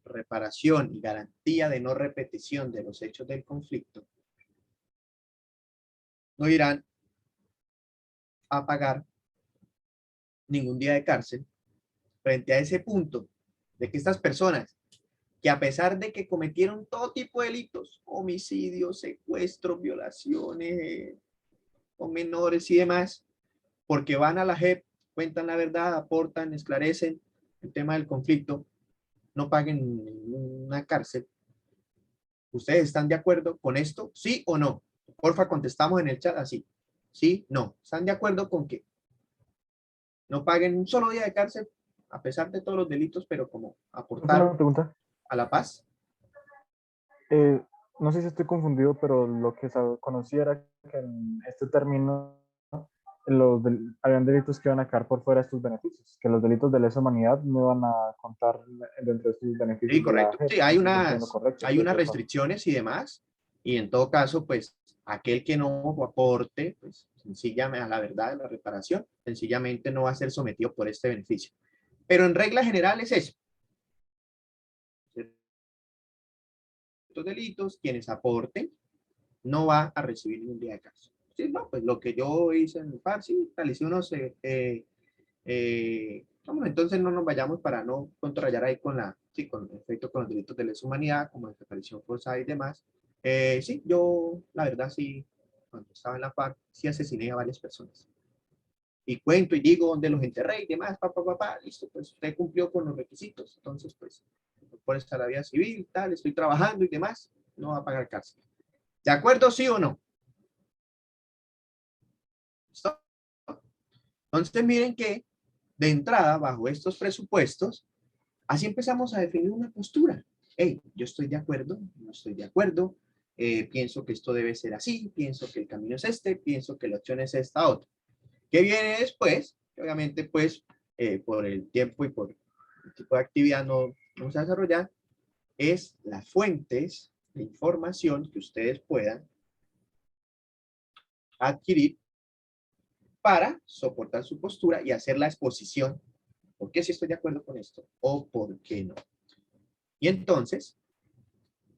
reparación y garantía de no repetición de los hechos del conflicto, no irán a pagar ningún día de cárcel frente a ese punto de que estas personas, que a pesar de que cometieron todo tipo de delitos, homicidios, secuestros, violaciones con menores y demás, porque van a la JEP, cuentan la verdad, aportan, esclarecen el tema del conflicto, no paguen ninguna cárcel. ¿Ustedes están de acuerdo con esto? ¿Sí o no? Porfa, contestamos en el chat así. ¿Sí? No. ¿Están de acuerdo con que no paguen un solo día de cárcel a pesar de todos los delitos, pero como aportar Una pregunta. a la paz? No sé si estoy confundido, pero lo que conocí era que en este término habían delitos que iban a quedar por fuera de estos beneficios, que los delitos de lesa humanidad no iban a contar dentro de estos beneficios. Sí, correcto. De la JEP. Sí, hay unas restricciones y demás, y en todo caso, pues, aquel que no aporte, pues, sencillamente a la verdad de la reparación, sencillamente no va a ser sometido por este beneficio. Pero en regla general es eso. Estos delitos, quienes aporten, no va a recibir ningún día de cárcel. Sí, no, pues lo que yo hice en el PAR, sí, realicé unos... vamos, entonces no nos vayamos para no contrarrayar ahí con con efecto con los delitos de lesa humanidad, como desaparición forzada y demás. Sí, yo, la verdad, sí, cuando estaba en la PAC, sí asesiné a varias personas. Y cuento y digo dónde los enterré y demás, listo, pues usted cumplió con los requisitos, entonces, pues, por esta la vida civil, tal, estoy trabajando y demás, no va a pagar cárcel. ¿De acuerdo, sí o no? ¿Listo? Entonces, miren que, de entrada, bajo estos presupuestos, así empezamos a definir una postura. Hey, yo estoy de acuerdo, no estoy de acuerdo, pienso que esto debe ser así, pienso que el camino es este, pienso que la opción es esta otra. ¿Qué viene después? Obviamente, pues, por el tiempo y por el tipo de actividad no vamos a desarrollar, es las fuentes de información que ustedes puedan adquirir para soportar su postura y hacer la exposición. ¿Por qué sí estoy de acuerdo con esto? ¿O por qué no? Y entonces,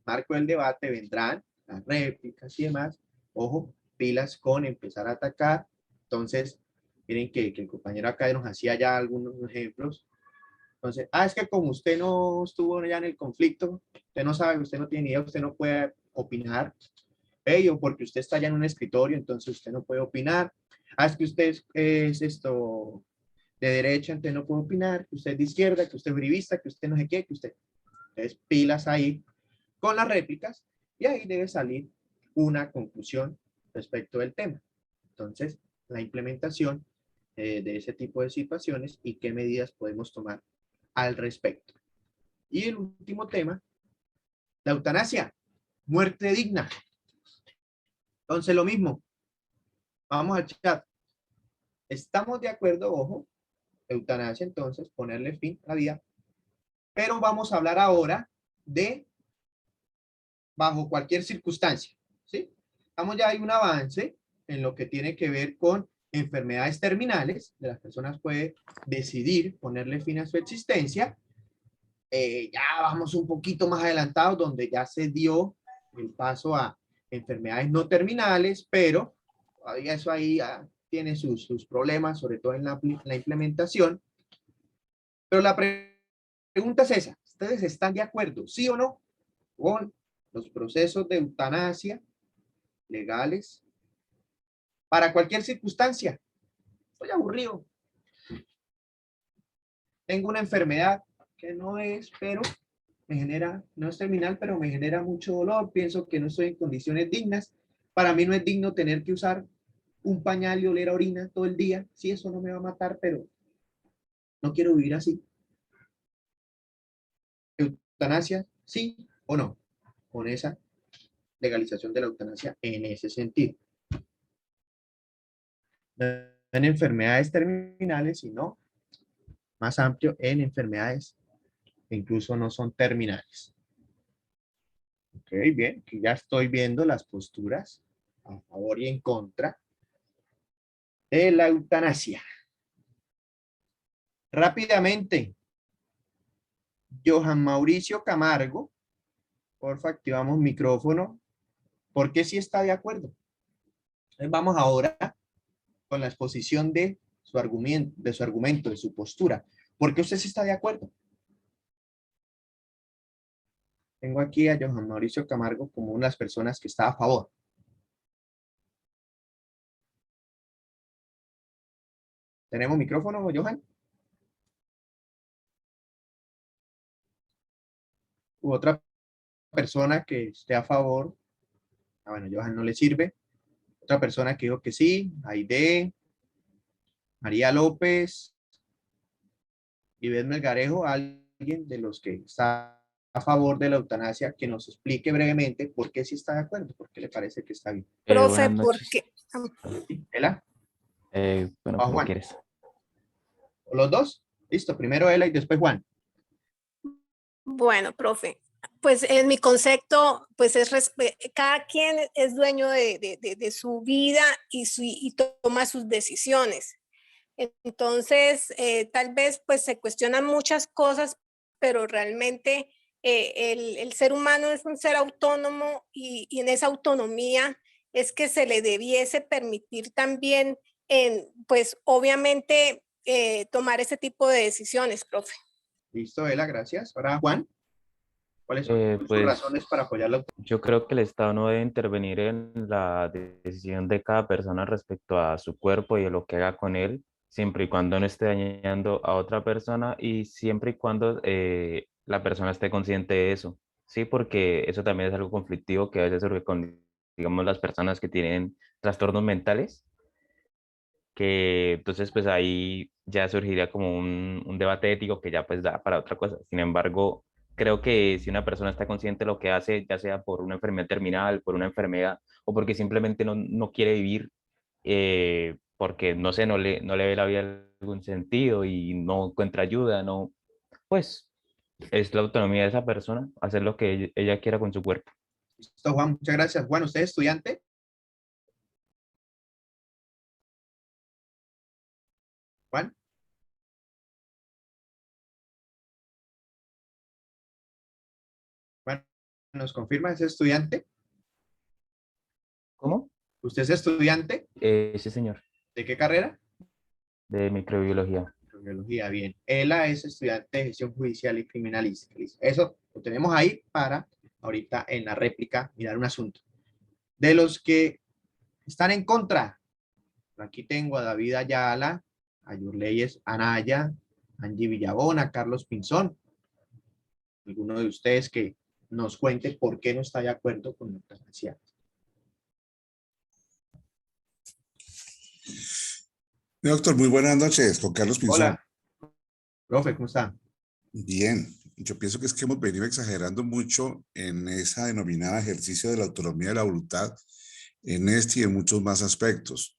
marco del debate, vendrán las réplicas y demás. Ojo, pilas con empezar a atacar. Entonces, miren que el compañero acá nos hacía ya algunos ejemplos. Entonces, es que como usted no estuvo ya en el conflicto, usted no sabe, usted no tiene ni idea, usted no puede opinar. O porque usted está ya en un escritorio, entonces usted no puede opinar. Es que usted es esto de derecha, entonces no puede opinar, que usted es de izquierda, que usted es brivista, que usted no sé qué, que usted... Entonces, pilas ahí con las réplicas y ahí debe salir una conclusión respecto del tema. Entonces, la implementación de ese tipo de situaciones y qué medidas podemos tomar al respecto. Y el último tema, la eutanasia, muerte digna. Entonces, lo mismo, vamos al chat. Estamos de acuerdo, ojo, eutanasia, entonces, ponerle fin a la vida, pero vamos a hablar ahora de bajo cualquier circunstancia, ¿sí? Vamos, ya hay un avance en lo que tiene que ver con enfermedades terminales, de las personas puede decidir ponerle fin a su existencia. Ya vamos un poquito más adelantados, donde ya se dio el paso a enfermedades no terminales, pero todavía eso ahí tiene sus problemas, sobre todo en la implementación. Pero la pregunta es esa, ¿ustedes están de acuerdo, sí o no, con los procesos de eutanasia legales para cualquier circunstancia? Estoy aburrido. Tengo una enfermedad que no es, pero me genera, no es terminal, pero me genera mucho dolor. Pienso que no estoy en condiciones dignas. Para mí no es digno tener que usar un pañal y oler a orina todo el día. Sí, eso no me va a matar, pero no quiero vivir así. ¿Eutanasia? ¿Sí o no? Con esa legalización de la eutanasia en ese sentido. No en enfermedades terminales, sino más amplio en enfermedades que incluso no son terminales. Ok, bien, aquí ya estoy viendo las posturas a favor y en contra de la eutanasia. Rápidamente, Johan Mauricio Camargo, porfa, activamos micrófono, porque sí está de acuerdo. Entonces vamos ahora con la exposición de su argumento, de su postura. ¿Por qué usted sí está de acuerdo? Tengo aquí a Johan Mauricio Camargo como una de las personas que está a favor. ¿Tenemos micrófono, Johan? ¿U otra persona que esté a favor? Ah, bueno, Johan no le sirve. Otra persona que dijo que sí, Aide, María López, Ivette Melgarejo, alguien de los que está a favor de la eutanasia, que nos explique brevemente por qué sí está de acuerdo, por qué le parece que está bien. Profe, Buenas noches. porque ¿Ela? Bueno, ¿O como Juan? quieres. ¿O los dos? Listo, primero Ela y después Juan. bueno, profe, pues en mi concepto, pues cada quien es dueño de su vida y toma sus decisiones. Entonces, tal vez pues se cuestionan muchas cosas, pero realmente el ser humano es un ser autónomo y en esa autonomía es que se le debiese permitir también, pues obviamente, tomar ese tipo de decisiones, profe. Listo, Ela, gracias. Ahora Juan, ¿cuáles son sus Pues razones para apoyar la eutanasia? yo creo que el Estado no debe intervenir en la decisión de cada persona respecto a su cuerpo y a lo que haga con él, siempre y cuando no esté dañando a otra persona y siempre y cuando la persona esté consciente de eso. Sí, porque eso también es algo conflictivo que a veces surge con, digamos, las personas que tienen trastornos mentales, que entonces pues ahí ya surgiría como un debate ético que ya pues da para otra cosa. Sin embargo, creo que si una persona está consciente de lo que hace, ya sea por una enfermedad terminal, por una enfermedad o porque simplemente no quiere vivir, porque no sé, no le ve la vida algún sentido y no encuentra ayuda, no, pues es la autonomía de esa persona hacer lo que ella quiera con su cuerpo. Listo, Juan, muchas gracias. Juan, ¿usted es estudiante? Juan. Juan, ¿nos confirma? ¿Es estudiante? ¿Cómo? ¿Usted es estudiante? Sí, señor, ¿De qué carrera? de microbiología. Microbiología, bien. Ela es estudiante de gestión judicial y criminalística. Listo. Eso lo tenemos ahí para ahorita en la réplica mirar un asunto. De los que están en contra, aquí tengo a David Ayala, a Yurleyes Anaya, Angie Villabona, Carlos Pinzón. Alguno de ustedes que nos cuente por qué no está de acuerdo con la eutanasia. Doctor, muy buenas noches, con Carlos Pinzón. Hola, profe, ¿cómo está? Bien, yo pienso que es que hemos venido exagerando mucho en esa denominada ejercicio de la autonomía de la voluntad en este y en muchos más aspectos.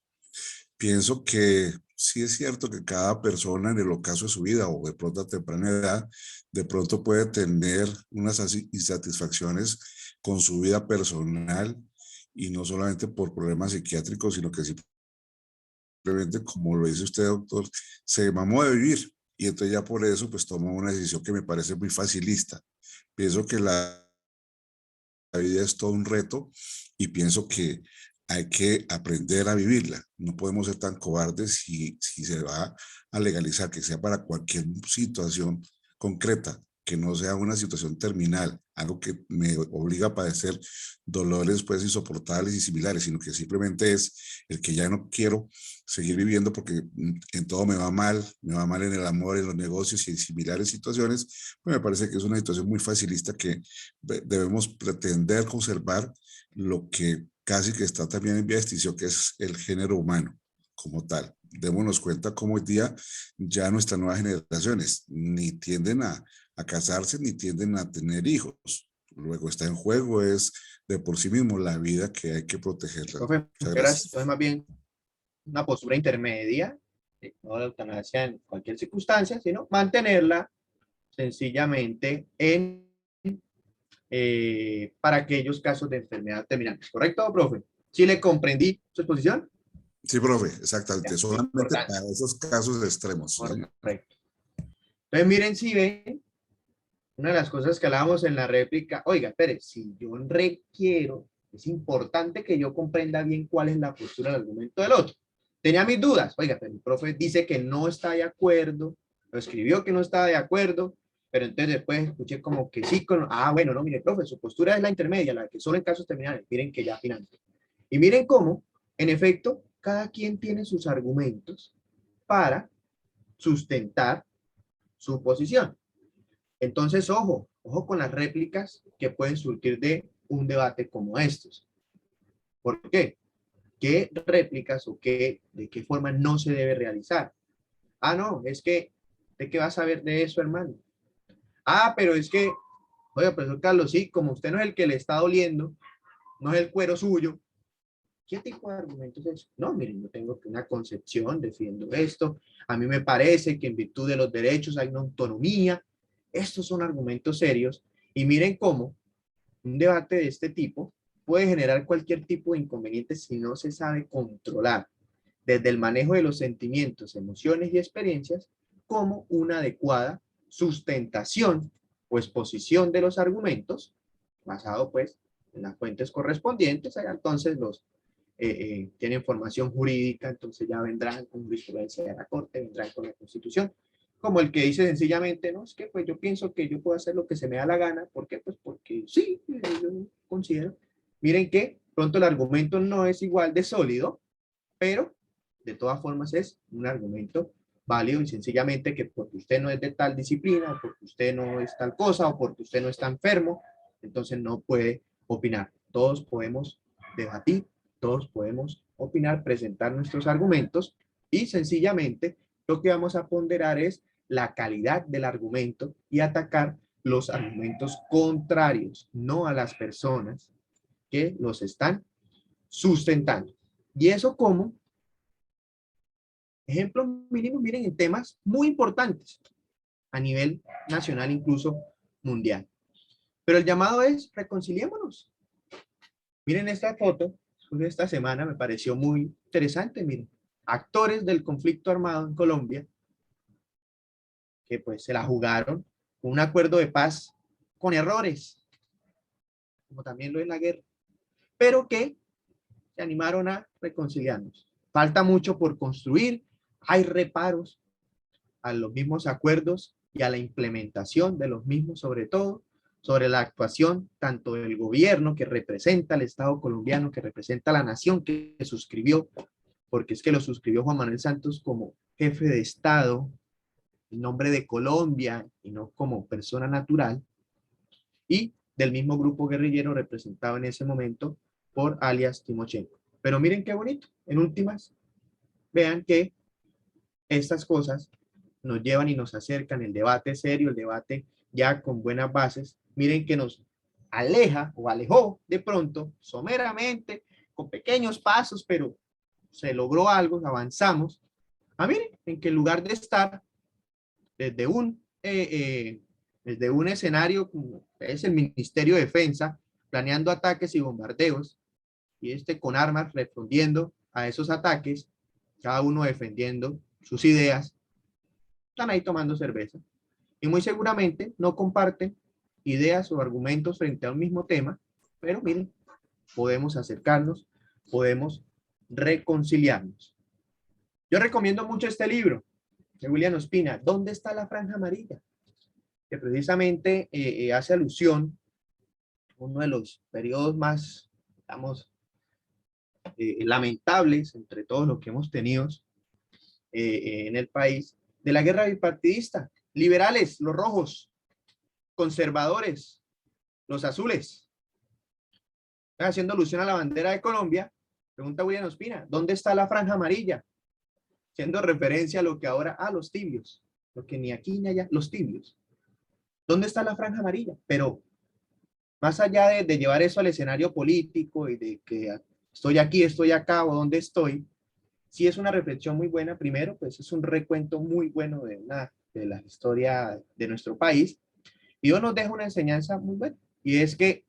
Pienso que sí es cierto que cada persona en el ocaso de su vida o de pronto a temprana edad, de pronto puede tener unas insatisfacciones con su vida personal y no solamente por problemas psiquiátricos, sino que simplemente, como lo dice usted, doctor, se mamó de vivir y entonces ya por eso pues tomó una decisión que me parece muy facilista. Pienso que la vida es todo un reto y pienso que hay que aprender a vivirla. No podemos ser tan cobardes si se va a legalizar, que sea para cualquier situación concreta, que no sea una situación terminal, algo que me obliga a padecer dolores pues insoportables y similares, sino que simplemente es el que ya no quiero seguir viviendo porque en todo me va mal en el amor, en los negocios y en similares situaciones, pues me parece que es una situación muy facilista que debemos pretender conservar lo que casi que está también en vía de extinción, que es el género humano como tal. Démonos cuenta cómo hoy día ya nuestras nuevas generaciones ni tienden a casarse ni tienden a tener hijos. Luego está en juego es de por sí mismo la vida que hay que protegerla. Profe, Muchas gracias. gracias. Es más bien una postura intermedia, no la eutanasia en cualquier circunstancia, sino mantenerla sencillamente para aquellos casos de enfermedad terminal. ¿Correcto, profe? ¿Sí le comprendí su exposición? Sí, profe, exactamente. Ya, Solamente importante. para esos casos extremos. Correcto. Entonces, miren si ven, una de las cosas que hablábamos en la réplica, oiga, espere, si yo requiero, es importante que yo comprenda bien cuál es la postura del argumento del otro. Tenía mis dudas, oiga, pero el profe dice que no está de acuerdo, lo escribió que no estaba de acuerdo, pero entonces después escuché como que sí, bueno, no, mire, profe, su postura es la intermedia, la que solo en casos terminales, miren que ya finalmente. Y miren cómo, en efecto, cada quien tiene sus argumentos para sustentar su posición. Entonces, ojo con las réplicas que pueden surgir de un debate como estos. ¿Por qué? ¿Qué réplicas o de qué forma no se debe realizar? Ah, no, es que, ¿de qué vas a ver de eso, hermano? Ah, pero es que, oiga, profesor Carlos, sí, como usted no es el que le está doliendo, no es el cuero suyo, ¿qué tipo de argumentos es eso? No, miren, yo tengo una concepción, defiendo esto, a mí me parece que en virtud de los derechos hay una autonomía. Estos son argumentos serios y miren cómo un debate de este tipo puede generar cualquier tipo de inconveniente si no se sabe controlar, desde el manejo de los sentimientos, emociones y experiencias, como una adecuada sustentación o exposición de los argumentos, basado pues en las fuentes correspondientes. Allá entonces tienen formación jurídica, entonces ya vendrán con jurisprudencia de la Corte, vendrán con la Constitución, como el que dice sencillamente, no, es que pues yo pienso que yo puedo hacer lo que se me da la gana. ¿Por qué? Pues porque sí, yo considero. Miren que pronto el argumento no es igual de sólido, pero de todas formas es un argumento válido y sencillamente que porque usted no es de tal disciplina, o porque usted no es tal cosa, o porque usted no está enfermo, entonces no puede opinar. Todos podemos debatir, todos podemos opinar, presentar nuestros argumentos y sencillamente lo que vamos a ponderar es la calidad del argumento y atacar los argumentos contrarios, no a las personas que los están sustentando. ¿Y eso cómo? Ejemplos mínimos, miren, en temas muy importantes a nivel nacional, incluso mundial. Pero el llamado es reconciliémonos. Miren esta foto de esta semana, me pareció muy interesante. Miren, actores del conflicto armado en Colombia que pues se la jugaron con un acuerdo de paz con errores, como también lo es la guerra, pero que se animaron a reconciliarnos. Falta mucho por construir, hay reparos a los mismos acuerdos y a la implementación de los mismos, sobre todo sobre la actuación tanto del gobierno que representa al Estado colombiano, que representa a la nación que suscribió, porque es que lo suscribió Juan Manuel Santos como jefe de Estado en nombre de Colombia y no como persona natural, y del mismo grupo guerrillero representado en ese momento por alias Timochenko. Pero miren qué bonito, en últimas, vean que estas cosas nos llevan y nos acercan el debate serio, el debate ya con buenas bases. Miren que nos aleja o alejó de pronto, someramente, con pequeños pasos, pero se logró algo, avanzamos. Miren, en que en lugar de estar desde un escenario como es el Ministerio de Defensa, planeando ataques y bombardeos, y con armas respondiendo a esos ataques, cada uno defendiendo sus ideas, están ahí tomando cerveza. Y muy seguramente no comparten ideas o argumentos frente a un mismo tema, pero miren, podemos acercarnos, podemos reconciliarnos. Yo recomiendo mucho este libro de William Ospina, ¿Dónde está la franja amarilla? Que precisamente hace alusión a uno de los periodos más, digamos, lamentables entre todos los que hemos tenido en el país, de la guerra bipartidista. Liberales, los rojos; conservadores, los azules. Haciendo alusión a la bandera de Colombia, pregunta William Ospina, ¿dónde está la franja amarilla? Haciendo referencia a lo que ahora, los tibios, lo que ni aquí ni allá, los tibios. ¿Dónde está la franja amarilla? Pero más allá de llevar eso al escenario político y de que estoy aquí, estoy acá o dónde estoy, sí es una reflexión muy buena. Primero, pues es un recuento muy bueno de la historia de nuestro país. Y Dios nos deja una enseñanza muy buena. Y es que,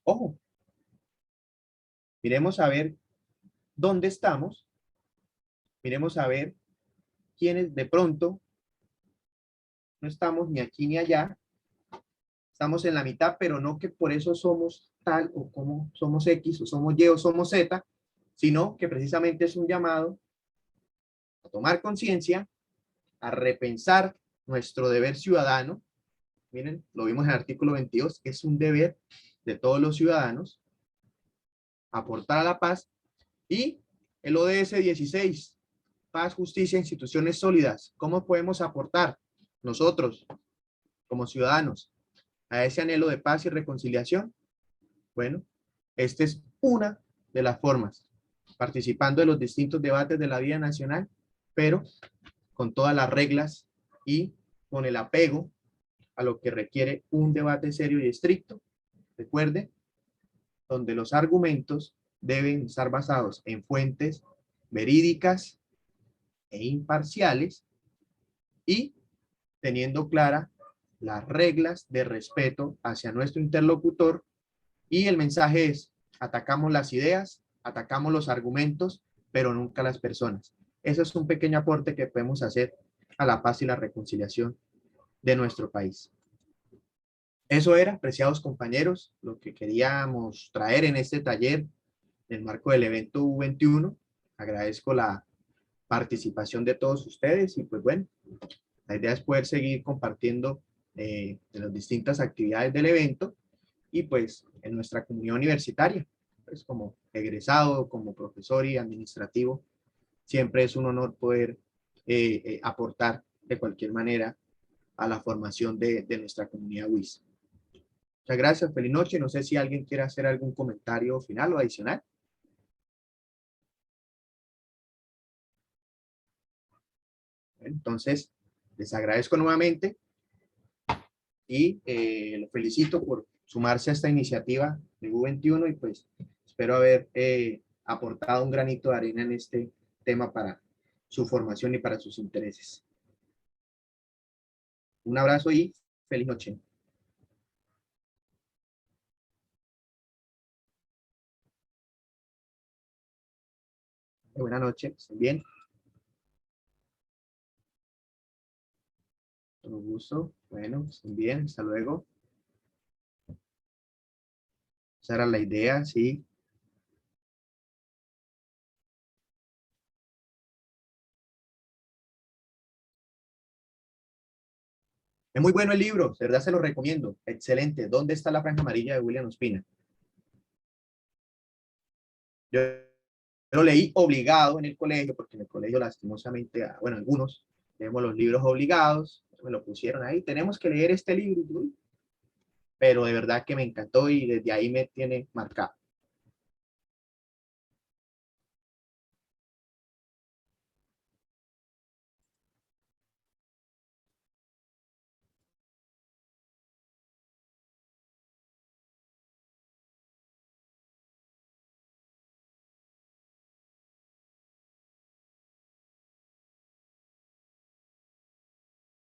ojo, miremos a ver dónde estamos miremos a ver quiénes de pronto no estamos ni aquí ni allá, estamos en la mitad, pero no que por eso somos tal o como somos X o somos Y o somos Z, sino que precisamente es un llamado a tomar conciencia, a repensar nuestro deber ciudadano. Miren, lo vimos en el artículo 22, es un deber de todos los ciudadanos aportar a la paz, y el ODS 16, paz, justicia, instituciones sólidas. ¿Cómo podemos aportar nosotros como ciudadanos a ese anhelo de paz y reconciliación? Bueno, esta es una de las formas, participando de los distintos debates de la vida nacional, pero con todas las reglas y con el apego a lo que requiere un debate serio y estricto. Recuerde, donde los argumentos deben estar basados en fuentes verídicas e imparciales y teniendo clara las reglas de respeto hacia nuestro interlocutor. Y el mensaje es: atacamos las ideas, atacamos los argumentos, pero nunca las personas. Ese es un pequeño aporte que podemos hacer a la paz y la reconciliación de nuestro país. Eso era, apreciados compañeros, lo que queríamos traer en este taller en el marco del evento U21. Agradezco la participación de todos ustedes y pues bueno, la idea es poder seguir compartiendo de las distintas actividades del evento y pues en nuestra comunidad universitaria, pues como egresado, como profesor y administrativo, siempre es un honor poder aportar de cualquier manera a la formación de nuestra comunidad WIS. Muchas gracias, feliz noche. No sé si alguien quiere hacer algún comentario final o adicional. Entonces, les agradezco nuevamente y los felicito por sumarse a esta iniciativa de U21 y pues espero haber aportado un granito de arena en este tema para su formación y para sus intereses. Un abrazo y feliz noche. Buenas noches, ¿están bien? Con gusto. Bueno, estén bien, hasta luego. Esa era la idea, sí. Es muy bueno el libro, de verdad se lo recomiendo. Excelente. ¿Dónde está la franja amarilla de William Ospina? Yo lo leí obligado en el colegio, porque en el colegio lastimosamente, bueno, algunos leemos los libros obligados, me lo pusieron ahí, tenemos que leer este libro, pero de verdad que me encantó y desde ahí me tiene marcado.